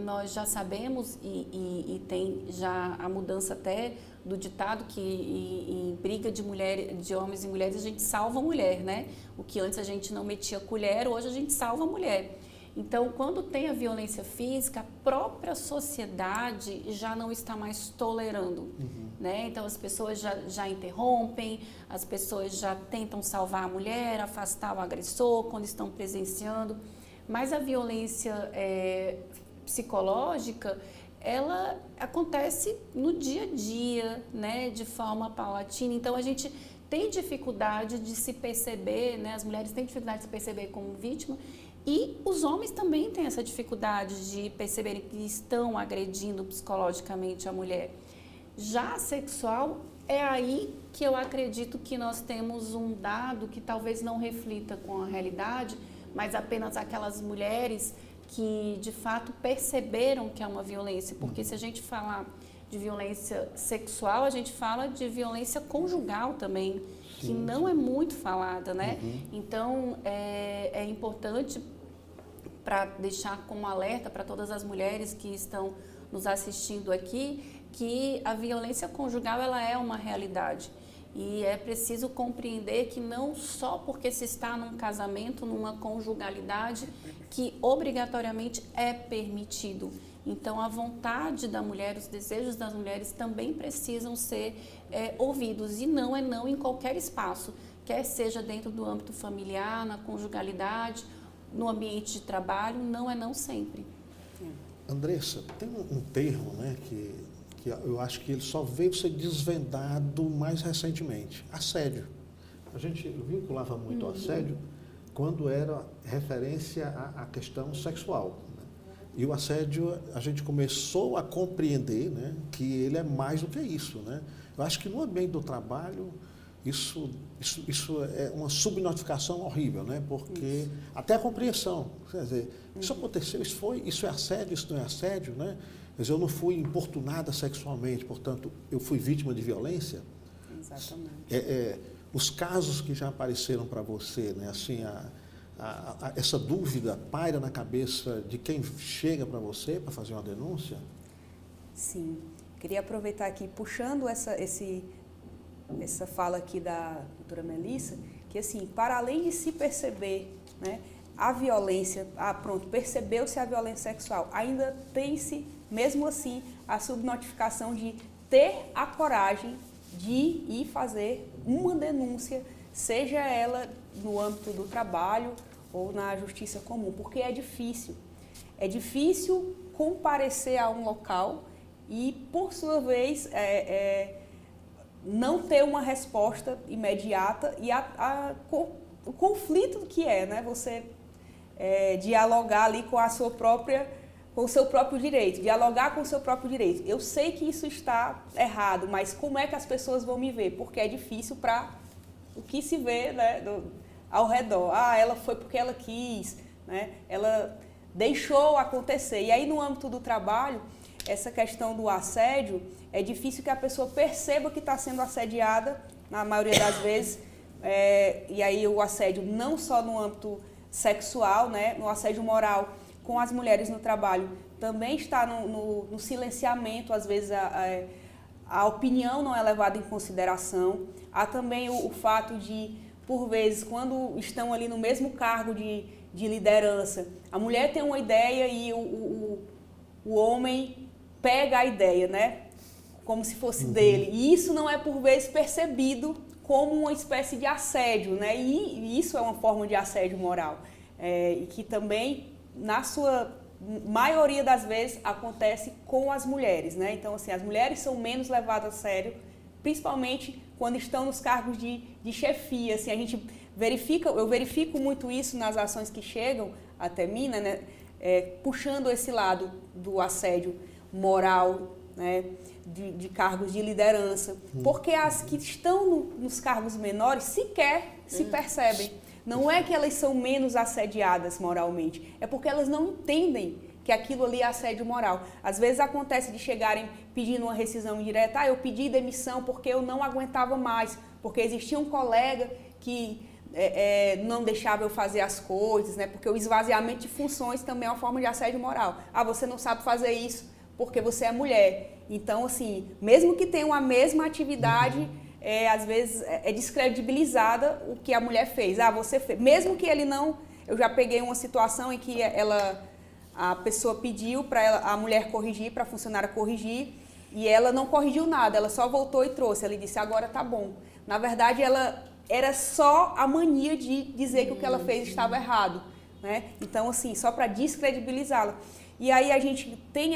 nós já sabemos e tem já a mudança até do ditado que em briga de homens e mulheres a gente salva a mulher, né? O que antes a gente não metia colher, hoje a gente salva a mulher. Então, quando tem a violência física, a própria sociedade já não está mais tolerando, né? Então, as pessoas já interrompem, as pessoas já tentam salvar a mulher, afastar o agressor quando estão presenciando. Mas a violência psicológica, ela acontece no dia a dia, né? De forma paulatina. Então, a gente tem dificuldade de se perceber, né? As mulheres têm dificuldade de se perceber como vítima. E os homens também têm essa dificuldade de perceberem que estão agredindo psicologicamente a mulher. Já a sexual, é aí que eu acredito que nós temos um dado que talvez não reflita com a realidade, mas apenas aquelas mulheres que de fato perceberam que é uma violência. Porque se a gente falar de violência sexual, a gente fala de violência conjugal também, que não é muito falada, né? Então, é importante para deixar como alerta para todas as mulheres que estão nos assistindo aqui, que a violência conjugal, ela é uma realidade. E é preciso compreender que não só porque se está num casamento, numa conjugalidade, que obrigatoriamente é permitido. Então, a vontade da mulher, os desejos das mulheres também precisam ser ouvidos. E não é não em qualquer espaço, quer seja dentro do âmbito familiar, na conjugalidade, no ambiente de trabalho, não é não sempre. Andressa, tem um termo, né, que eu acho que ele só veio ser desvendado mais recentemente, assédio. A gente vinculava muito ao assédio quando era referência à questão sexual, né? E o assédio, a gente começou a compreender, né, que ele é mais do que isso, né? Eu acho que no ambiente do trabalho, isso é uma subnotificação horrível, né? Porque até a compreensão, quer dizer, isso aconteceu, isso é assédio, isso não é assédio, né? Quer dizer, eu não fui importunada sexualmente, portanto, eu fui vítima de violência. Exatamente. Os casos que já apareceram para você, né? Assim, essa dúvida paira na cabeça de quem chega para você para fazer uma denúncia? Sim. Queria aproveitar aqui, puxando essa fala aqui da doutora Melissa, que assim, para além de se perceber, né, a violência, percebeu-se a violência sexual, ainda tem-se, mesmo assim, a subnotificação de ter a coragem de ir fazer uma denúncia, seja ela no âmbito do trabalho ou na justiça comum, porque é difícil. É difícil comparecer a um local e, por sua vez, não ter uma resposta imediata e o conflito que é, né? Você dialogar ali com o seu próprio direito, dialogar com o seu próprio direito. Eu sei que isso está errado, mas como é que as pessoas vão me ver? Porque é difícil para o que se vê, né, ao redor. Ela foi porque ela quis, né? Ela deixou acontecer. E aí, no âmbito do trabalho, essa questão do assédio, é difícil que a pessoa perceba que está sendo assediada, na maioria das vezes, e aí o assédio não só no âmbito sexual, né, no assédio moral com as mulheres no trabalho, também está no silenciamento, às vezes a opinião não é levada em consideração. Há também o fato de, por vezes, quando estão ali no mesmo cargo de liderança, a mulher tem uma ideia e o homem pega a ideia, né? Como se fosse dele. E isso não é, por vezes, percebido como uma espécie de assédio, né? E isso é uma forma de assédio moral. E que também, na sua maioria das vezes, acontece com as mulheres, né? Então, assim, as mulheres são menos levadas a sério, principalmente quando estão nos cargos de chefia. Assim, eu verifico muito isso nas ações que chegam até mim, né? Puxando esse lado do assédio moral, né, de cargos de liderança, porque as que estão nos cargos menores sequer se percebem. Não é que elas são menos assediadas moralmente, é porque elas não entendem que aquilo ali é assédio moral. Às vezes acontece de chegarem pedindo uma rescisão indireta, eu pedi demissão porque eu não aguentava mais, porque existia um colega que não deixava eu fazer as coisas, né? Porque o esvaziamento de funções também é uma forma de assédio moral. Você não sabe fazer isso porque você é mulher. Então, assim, mesmo que tenham a mesma atividade, às vezes é descredibilizada o que a mulher fez. Você fez. Mesmo que ele não... Eu já peguei uma situação em que a pessoa pediu para a mulher corrigir, para a funcionária corrigir, e ela não corrigiu nada, ela só voltou e trouxe. Ela disse, agora tá bom. Na verdade, ela... Era só a mania de dizer que o que ela fez estava errado, né? Então, assim, só para descredibilizá-la. E aí a gente tem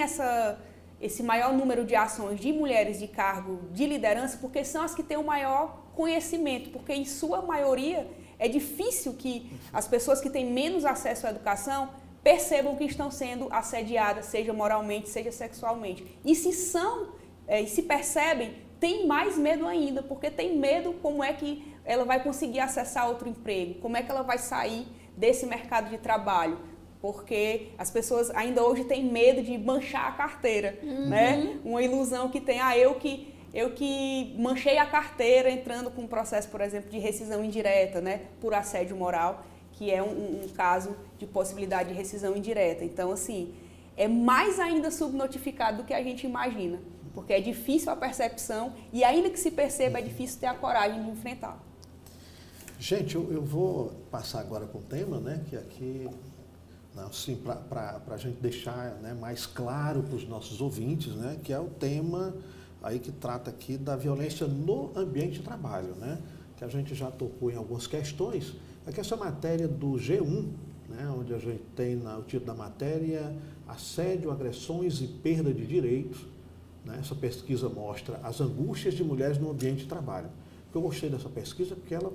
esse maior número de ações de mulheres de cargo de liderança, porque são as que têm o maior conhecimento, porque em sua maioria é difícil que as pessoas que têm menos acesso à educação percebam que estão sendo assediadas, seja moralmente, seja sexualmente. E se percebem, tem mais medo ainda, porque tem medo como é que ela vai conseguir acessar outro emprego, como é que ela vai sair desse mercado de trabalho, porque as pessoas ainda hoje têm medo de manchar a carteira, né? Uma ilusão que tem, eu que manchei a carteira entrando com um processo, por exemplo, de rescisão indireta, né? Por assédio moral, que é um caso de possibilidade de rescisão indireta. Então, assim, é mais ainda subnotificado do que a gente imagina, porque é difícil a percepção e ainda que se perceba, é difícil ter a coragem de enfrentar. Gente, eu vou passar agora para um tema, né, que aqui, assim, para a gente deixar, né, mais claro para os nossos ouvintes, né, que é o tema aí que trata aqui da violência no ambiente de trabalho, né, que a gente já tocou em algumas questões. Aqui essa matéria do G1, né, onde a gente tem o título da matéria Assédio, Agressões e Perda de Direitos. Né, essa pesquisa mostra as angústias de mulheres no ambiente de trabalho. Eu gostei dessa pesquisa porque ela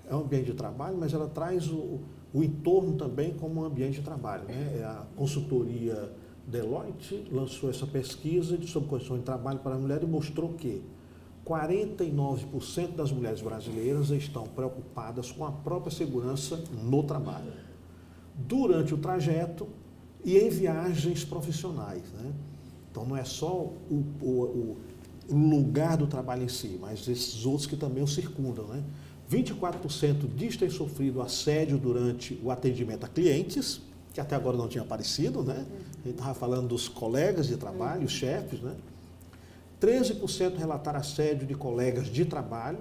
é um ambiente de trabalho, mas ela traz o entorno também como um ambiente de trabalho, né? A consultoria Deloitte lançou essa pesquisa sobre condições de trabalho para a mulher e mostrou que 49% das mulheres brasileiras estão preocupadas com a própria segurança no trabalho, durante o trajeto e em viagens profissionais, né? Então não é só o lugar do trabalho em si, mas esses outros que também o circundam, né? 24% diz ter sofrido assédio durante o atendimento a clientes, que até agora não tinha aparecido, né? A gente estava falando dos colegas de trabalho, os chefes, né? 13% relataram assédio de colegas de trabalho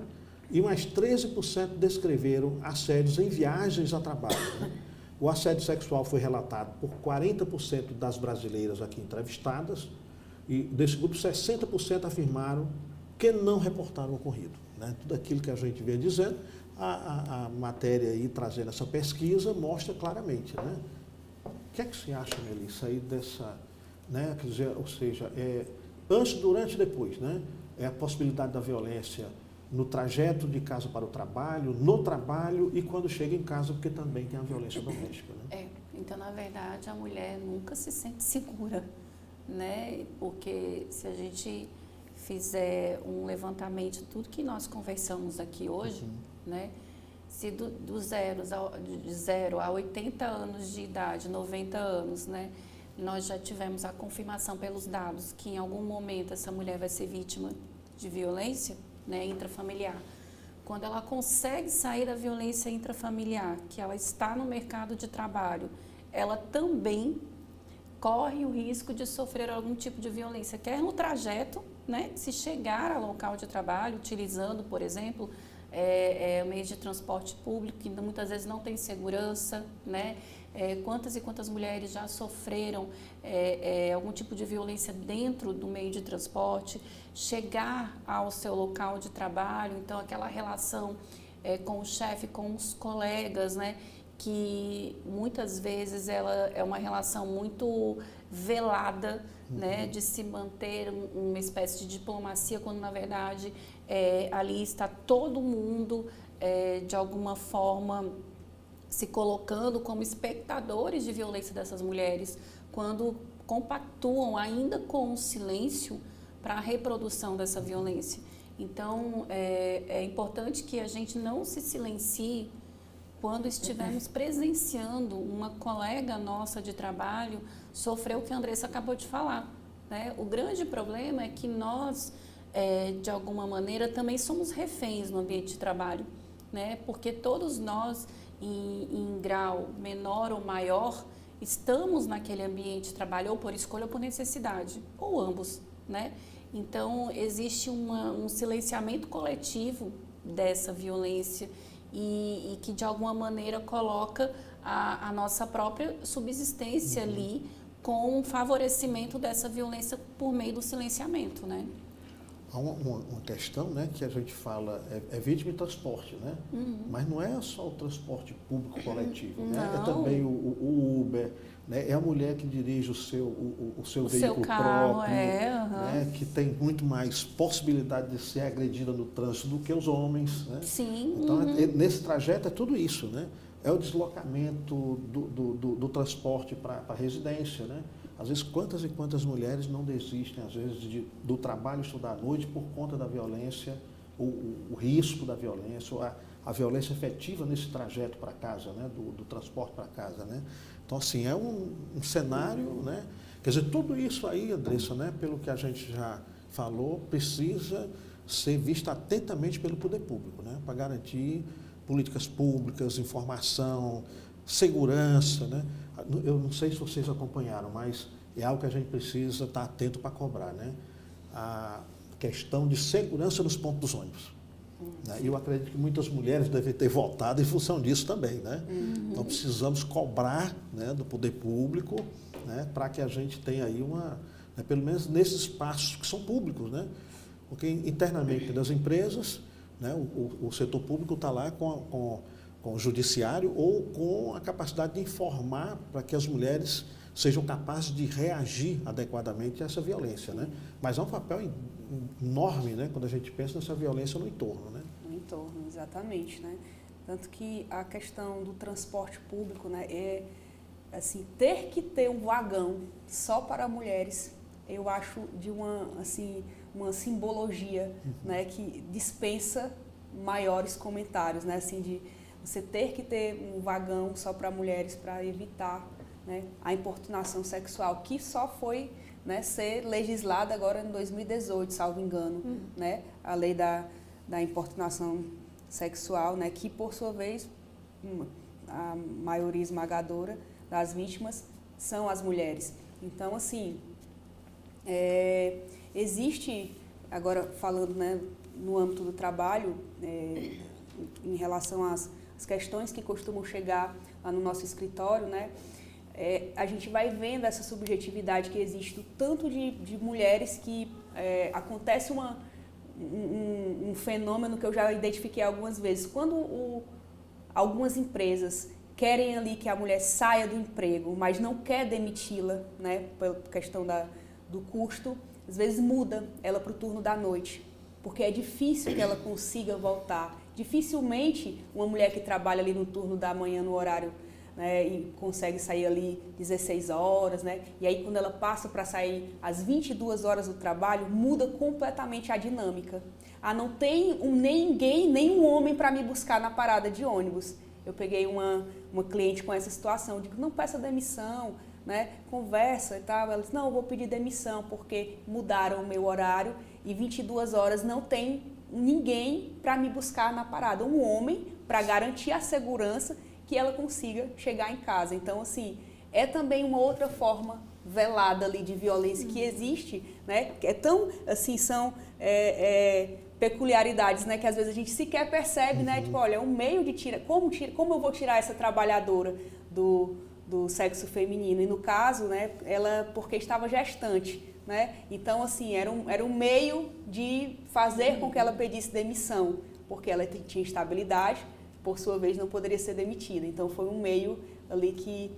e mais 13% descreveram assédios em viagens a trabalho, né? O assédio sexual foi relatado por 40% das brasileiras aqui entrevistadas e desse grupo 60% afirmaram que não reportaram o ocorrido. Né? Tudo aquilo que a gente vem dizendo, a matéria aí trazendo essa pesquisa mostra claramente. Né? O que é que você acha, Melissa, aí dessa, né? Quer dizer, ou seja, antes, durante e depois, né? É a possibilidade da violência no trajeto de casa para o trabalho, no trabalho e quando chega em casa, porque também tem a violência doméstica. Né? Então, na verdade, a mulher nunca se sente segura, né? Porque se a gente fizer um levantamento de tudo que nós conversamos aqui hoje, né? Se de 0 a 80 anos de idade, 90 anos, né? Nós já tivemos a confirmação pelos dados que em algum momento essa mulher vai ser vítima de violência, né, intrafamiliar. Quando ela consegue sair da violência intrafamiliar, que ela está no mercado de trabalho, ela também corre o risco de sofrer algum tipo de violência, quer no trajeto, né, se chegar ao local de trabalho, utilizando, por exemplo, o meio de transporte público, que muitas vezes não tem segurança, né? Quantas e quantas mulheres já sofreram algum tipo de violência dentro do meio de transporte, chegar ao seu local de trabalho, então aquela relação com o chefe, com os colegas, né? Que muitas vezes ela é uma relação muito velada, né, de se manter uma espécie de diplomacia, quando na verdade ali está todo mundo de alguma forma se colocando como espectadores de violência dessas mulheres, quando compactuam ainda com o silêncio para a reprodução dessa violência. Então, é importante que a gente não se silencie quando estivermos presenciando uma colega nossa de trabalho sofrer o que a Andressa acabou de falar, né? O grande problema é que nós, de alguma maneira, também somos reféns no ambiente de trabalho, né? Porque todos nós, em grau menor ou maior, estamos naquele ambiente de trabalho ou por escolha ou por necessidade, ou ambos, né? Então, existe um silenciamento coletivo dessa violência e que, de alguma maneira, coloca a nossa própria subsistência ali com o favorecimento dessa violência por meio do silenciamento, né? Há uma questão, né, que a gente fala, é vítima de transporte, né? Mas não é só o transporte público coletivo, né? É também o Uber, né? É a mulher que dirige o seu veículo carro, próprio, né? Que tem muito mais possibilidade de ser agredida no trânsito do que os homens, né? Sim. Então, nesse trajeto é tudo isso, né? É o deslocamento do transporte para a residência, né? Às vezes, quantas e quantas mulheres não desistem, às vezes, do trabalho estudar à noite por conta da violência, o risco da violência, ou a violência efetiva nesse trajeto para casa, né? Do transporte para casa, né? Então, assim, é um cenário, né? Quer dizer, tudo isso aí, Andressa, né? Pelo que a gente já falou, precisa ser visto atentamente pelo poder público, né? Para garantir políticas públicas, informação, segurança, né? Eu não sei se vocês acompanharam, mas é algo que a gente precisa estar atento para cobrar, né? A questão de segurança nos pontos dos ônibus. Né? E eu acredito que muitas mulheres devem ter votado em função disso também, né? Então precisamos cobrar, né, do poder público, né, para que a gente tenha aí né, pelo menos nesses espaços que são públicos, né? Porque internamente das empresas, né, o setor público está lá com o judiciário ou com a capacidade de informar para que as mulheres sejam capazes de reagir adequadamente a essa violência, né? Mas há um papel enorme, né, quando a gente pensa nessa violência no entorno, né? No entorno, exatamente, né? Tanto que a questão do transporte público, né, assim, ter que ter um vagão só para mulheres, eu acho de uma simbologia, né, que dispensa maiores comentários, né, assim, de você ter que ter um vagão só para mulheres para evitar, né, a importunação sexual, que só foi, né, ser legislada agora em 2018, salvo engano, né, a lei da importunação sexual, né, que por sua vez a maioria esmagadora das vítimas são as mulheres. Então, assim, existe, agora falando, né, no âmbito do trabalho, em relação às questões que costumam chegar lá no nosso escritório, né, a gente vai vendo essa subjetividade que existe, tanto de mulheres que acontece um fenômeno que eu já identifiquei algumas vezes. Quando algumas empresas querem ali que a mulher saia do emprego, mas não quer demiti-la, né, por questão do custo, às vezes muda ela para o turno da noite, porque é difícil que ela consiga voltar. Dificilmente uma mulher que trabalha ali no turno da manhã, no horário, né, e consegue sair ali 16 horas, né, e aí quando ela passa para sair às 22 horas do trabalho, muda completamente a dinâmica. Não tem ninguém, nenhum homem para me buscar na parada de ônibus. Eu peguei uma cliente com essa situação, digo, não peça demissão, né, conversa e tal. Ela disse, não, eu vou pedir demissão porque mudaram o meu horário e 22 horas não tem ninguém para me buscar na parada. Um homem para garantir a segurança que ela consiga chegar em casa. Então, assim, é também uma outra forma velada ali de violência que existe, né? É tão, assim, são peculiaridades, né, que às vezes a gente sequer percebe, né? Tipo, olha, é um meio de tirar, como eu vou tirar essa trabalhadora do sexo feminino? E no caso, né, ela, porque estava gestante, né? Então, assim, era um meio de fazer com que ela pedisse demissão, porque ela tinha estabilidade, por sua vez não poderia ser demitida. Então, foi um meio ali que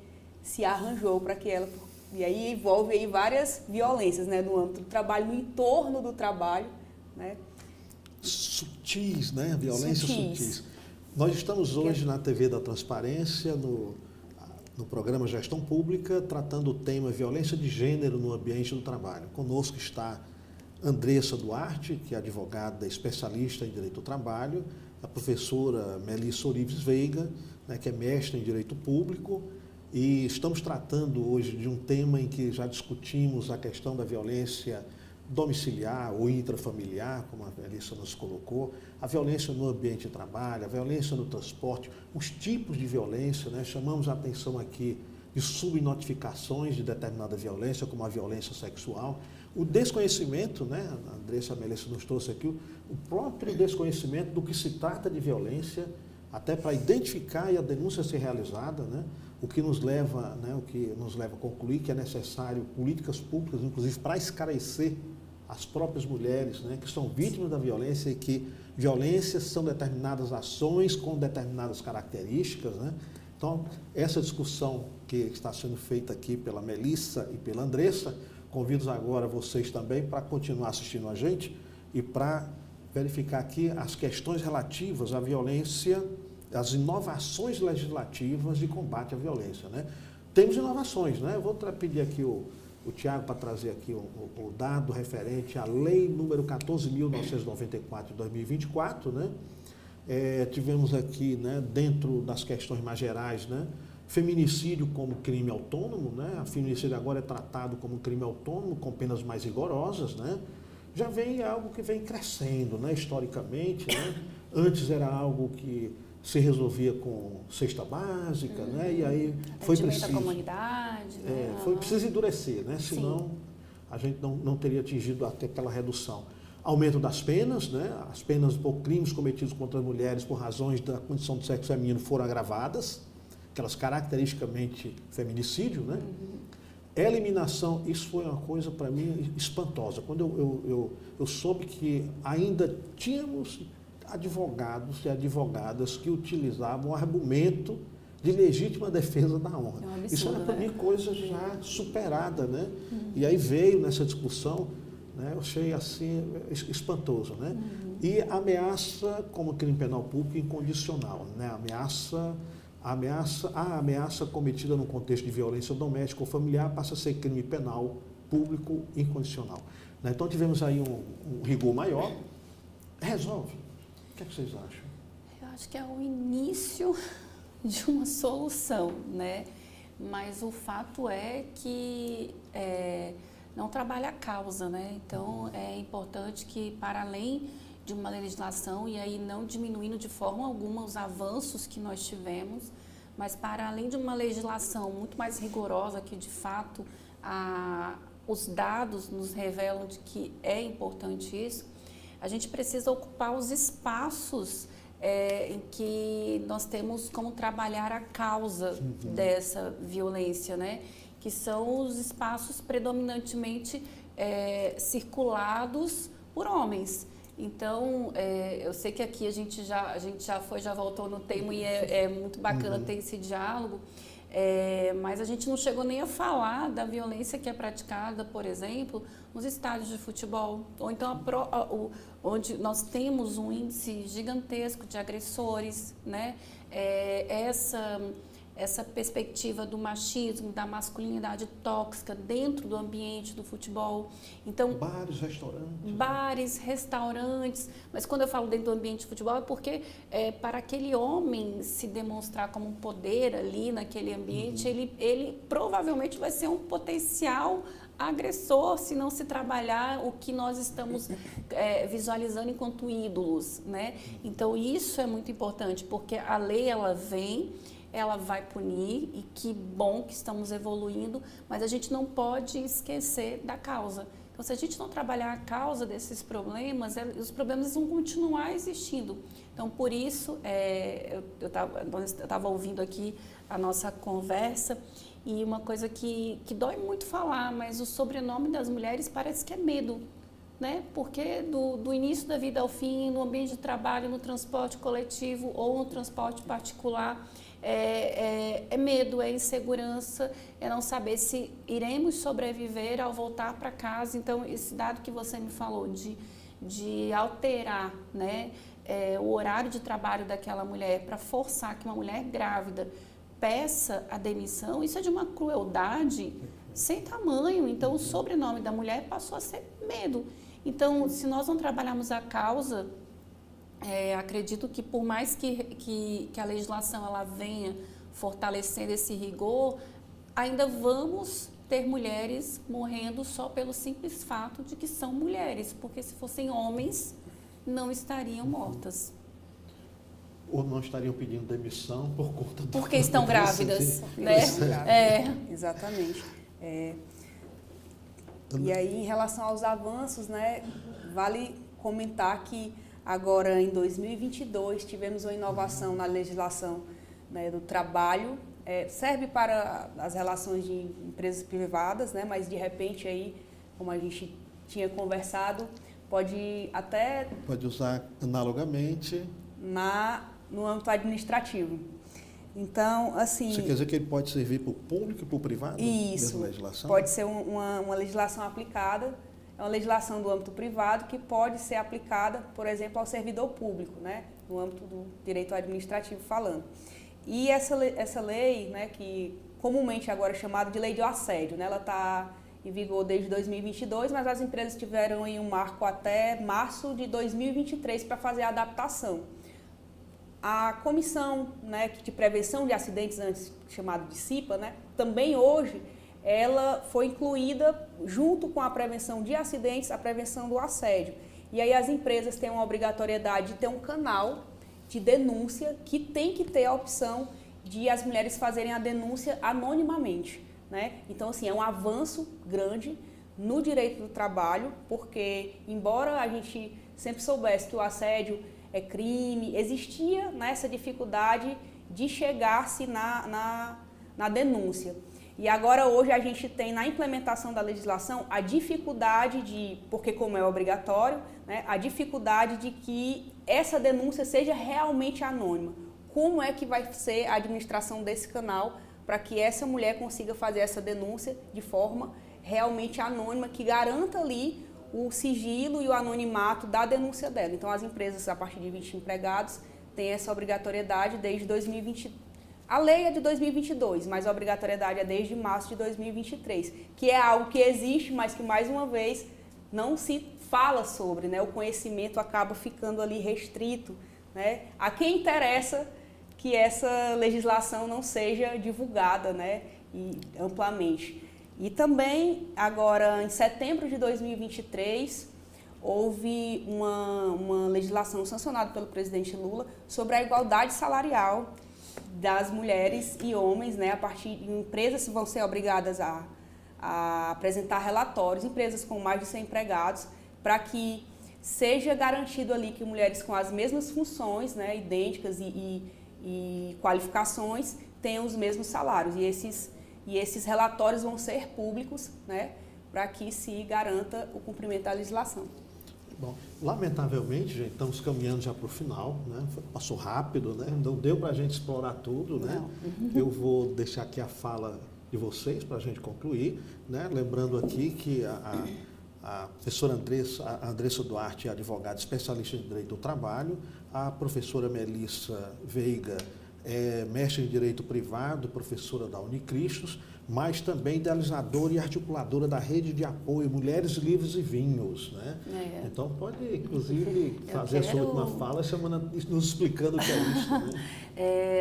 se arranjou para que ela... E aí envolve aí várias violências, né, no âmbito do trabalho, no entorno do trabalho, né? Sutis, né? Violências sutis. Nós estamos hoje na TV da Transparência, no programa Gestão Pública, tratando o tema violência de gênero no ambiente do trabalho. Conosco está Andressa Duarte, que é advogada especialista em direito do trabalho, a professora Melissa Orives Veiga, né, que é mestra em Direito Público, e estamos tratando hoje de um tema em que já discutimos a questão da violência domiciliar ou intrafamiliar, como a Melissa nos colocou, a violência no ambiente de trabalho, a violência no transporte, os tipos de violência, né? Chamamos a atenção aqui de subnotificações de determinada violência, como a violência sexual, o desconhecimento, né? A Andressa Melissa nos trouxe aqui, o próprio desconhecimento do que se trata de violência, até para identificar e a denúncia ser realizada, né? O que nos leva a concluir que é necessário políticas públicas, inclusive para esclarecer as próprias mulheres, né, que são vítimas da violência e que violências são determinadas ações com determinadas características, né? Então, essa discussão que está sendo feita aqui pela Melissa e pela Andressa, convido agora vocês também para continuar assistindo a gente e para verificar aqui as questões relativas à violência, as inovações legislativas de combate à violência, né? Temos inovações, né? Eu vou pedir aqui o Tiago para trazer aqui o dado referente à lei número 14.994 de 2024, né? Tivemos aqui, né, dentro das questões mais gerais, né, feminicídio como crime autônomo, né? A feminicídio agora é tratado como crime autônomo, com penas mais rigorosas, né? Já vem algo que vem crescendo, né, historicamente, né? Antes era algo que se resolvia com cesta básica, né? E aí foi preciso. Da comunidade, né? Foi preciso endurecer, né? Senão a gente não teria atingido até aquela redução. Aumento das penas, né? As penas por crimes cometidos contra as mulheres por razões da condição do sexo feminino foram agravadas, aquelas caracteristicamente feminicídio, né? Eliminação, isso foi uma coisa para mim espantosa. Quando eu soube que ainda tínhamos advogados e advogadas que utilizavam o argumento de legítima defesa da honra. É um absurdo, isso era para mim coisa já superada, né? E aí veio nessa discussão, né? Eu achei assim espantoso, né? E ameaça como crime penal público incondicional, né? A ameaça cometida no contexto de violência doméstica ou familiar passa a ser crime penal público incondicional, né? Então tivemos aí um rigor maior. Resolve. O que é que vocês acham? Eu acho que é o início de uma solução, né? Mas o fato é que não trabalha a causa, né? Então, é importante que, para além de uma legislação, e aí não diminuindo de forma alguma os avanços que nós tivemos, mas para além de uma legislação muito mais rigorosa, que de fato os dados nos revelam de que é importante isso, a gente precisa ocupar os espaços em que nós temos como trabalhar a causa dessa violência, né? Que são os espaços predominantemente circulados por homens. Então, eu sei que aqui a gente já voltou no tema e é muito bacana ter esse diálogo, mas a gente não chegou nem a falar da violência que é praticada, por exemplo, nos estádios de futebol, ou então onde nós temos um índice gigantesco de agressores, né? Essa perspectiva do machismo, da masculinidade tóxica dentro do ambiente do futebol. Então, bares, restaurantes. Mas quando eu falo dentro do ambiente de futebol é porque para aquele homem se demonstrar como um poder ali naquele ambiente, ele provavelmente vai ser um potencial agressor se não se trabalhar o que nós estamos visualizando enquanto ídolos, né? Então, isso é muito importante, porque a lei, ela vai punir, e que bom que estamos evoluindo, mas a gente não pode esquecer da causa. Então, se a gente não trabalhar a causa desses problemas, os problemas vão continuar existindo. Então, por isso, eu estava ouvindo aqui a nossa conversa, e uma coisa que dói muito falar, mas o sobrenome das mulheres parece que é medo, né? Porque do início da vida ao fim, no ambiente de trabalho, no transporte coletivo ou no transporte particular, é medo, é insegurança, é não saber se iremos sobreviver ao voltar para casa. Então, esse dado que você me falou de alterar, né, o horário de trabalho daquela mulher para forçar que uma mulher grávida peça a demissão, isso é de uma crueldade sem tamanho. Então, o sobrenome da mulher passou a ser medo. Então, se nós não trabalharmos a causa acredito que por mais que a legislação ela venha fortalecendo esse rigor, ainda vamos ter mulheres morrendo só pelo simples fato de que são mulheres, porque se fossem homens, não estariam mortas. Ou não estariam pedindo demissão por conta do... Porque estão grávidas, né? Exatamente. E aí, em relação aos avanços, né, vale comentar que agora, em 2022, tivemos uma inovação na legislação, né, do trabalho. Serve para as relações de empresas privadas, né, mas de repente aí, como a gente tinha conversado, pode até... Pode usar analogamente... no âmbito administrativo. Então, assim... Você quer dizer que ele pode servir para o público e para o privado? Isso, legislação? Pode ser uma legislação aplicada, é uma legislação do âmbito privado que pode ser aplicada, por exemplo, ao servidor público, né, no âmbito do direito administrativo falando. E essa lei, né, que comumente agora é chamada de lei do assédio, né, ela está em vigor desde 2022, mas as empresas tiveram em um marco até março de 2023 para fazer a adaptação. A comissão, né, de prevenção de acidentes, antes chamada de CIPA, né, também hoje ela foi incluída junto com a prevenção de acidentes, a prevenção do assédio. E aí as empresas têm uma obrigatoriedade de ter um canal de denúncia que tem que ter a opção de as mulheres fazerem a denúncia anonimamente, né? Então, assim, é um avanço grande no direito do trabalho, porque embora a gente sempre soubesse que o assédio é crime, existia, né, essa dificuldade de chegar-se na denúncia. E agora hoje a gente tem na implementação da legislação a dificuldade de, porque como é obrigatório, né, a dificuldade de que essa denúncia seja realmente anônima. Como é que vai ser a administração desse canal para que essa mulher consiga fazer essa denúncia de forma realmente anônima, que garanta ali o sigilo e o anonimato da denúncia dela. Então, as empresas, a partir de 20 empregados, têm essa obrigatoriedade desde 2020. A lei é de 2022, mas a obrigatoriedade é desde março de 2023, que é algo que existe, mas que, mais uma vez, não se fala sobre, né? O conhecimento acaba ficando ali restrito, né? A quem interessa que essa legislação não seja divulgada, né, e amplamente. E também, agora, em setembro de 2023, houve uma legislação sancionada pelo presidente Lula sobre a igualdade salarial das mulheres e homens, né? A partir de empresas vão ser obrigadas a apresentar relatórios, empresas com mais de 100 empregados, para que seja garantido ali que mulheres com as mesmas funções, né, idênticas e qualificações tenham os mesmos salários. E esses relatórios vão ser públicos, né, para que se garanta o cumprimento da legislação. Bom, lamentavelmente, gente, estamos caminhando já para o final, né? Passou rápido, né? Não deu para a gente explorar tudo, né? Eu vou deixar aqui a fala de vocês para a gente concluir, né? Lembrando aqui que a professora Andressa Duarte é advogada especialista em Direito do Trabalho, a professora Melissa Veiga é mestre em Direito Privado, professora da Unicristos, mas também idealizadora e articuladora da rede de apoio Mulheres, Livros e Vinhos, né? Então pode, inclusive, fazer a sua última fala, nos explicando o que é isso, né?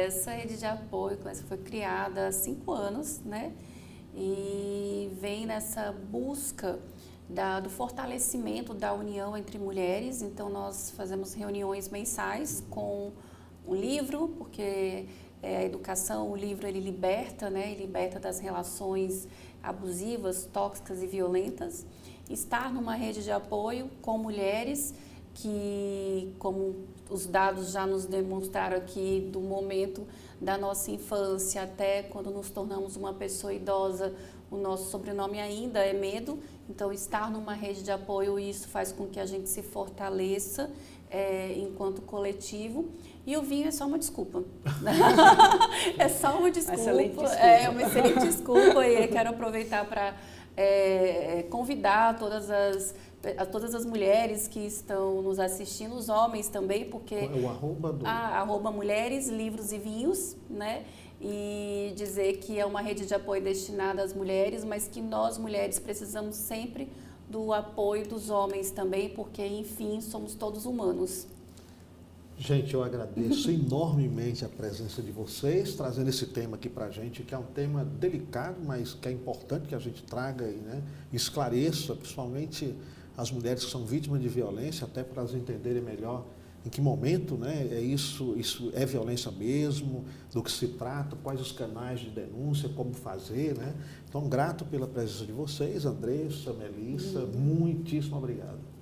Essa rede de apoio foi criada há 5 anos, né? E vem nessa busca do fortalecimento da união entre mulheres. Então, nós fazemos reuniões mensais com um livro, porque a educação, o livro, ele liberta, né? Ele liberta das relações abusivas, tóxicas e violentas. Estar numa rede de apoio com mulheres que, como os dados já nos demonstraram aqui, do momento da nossa infância até quando nos tornamos uma pessoa idosa, o nosso sobrenome ainda é medo. Então, estar numa rede de apoio, isso faz com que a gente se fortaleça enquanto coletivo. E o vinho é só uma desculpa. É só uma desculpa. É uma excelente desculpa. E eu quero aproveitar para convidar todas as mulheres que estão nos assistindo, os homens também, porque... É o arroba do... arroba Mulheres, Livros e Vinhos, né? E dizer que é uma rede de apoio destinada às mulheres, mas que nós, mulheres, precisamos sempre do apoio dos homens também, porque, enfim, somos todos humanos. Gente, eu agradeço enormemente a presença de vocês, trazendo esse tema aqui para a gente, que é um tema delicado, mas que é importante que a gente traga e, né, esclareça, principalmente as mulheres que são vítimas de violência, até para elas entenderem melhor em que momento, né, isso é violência mesmo, do que se trata, quais os canais de denúncia, como fazer, né? Então, grato pela presença de vocês, Andressa, Melissa, muitíssimo obrigado.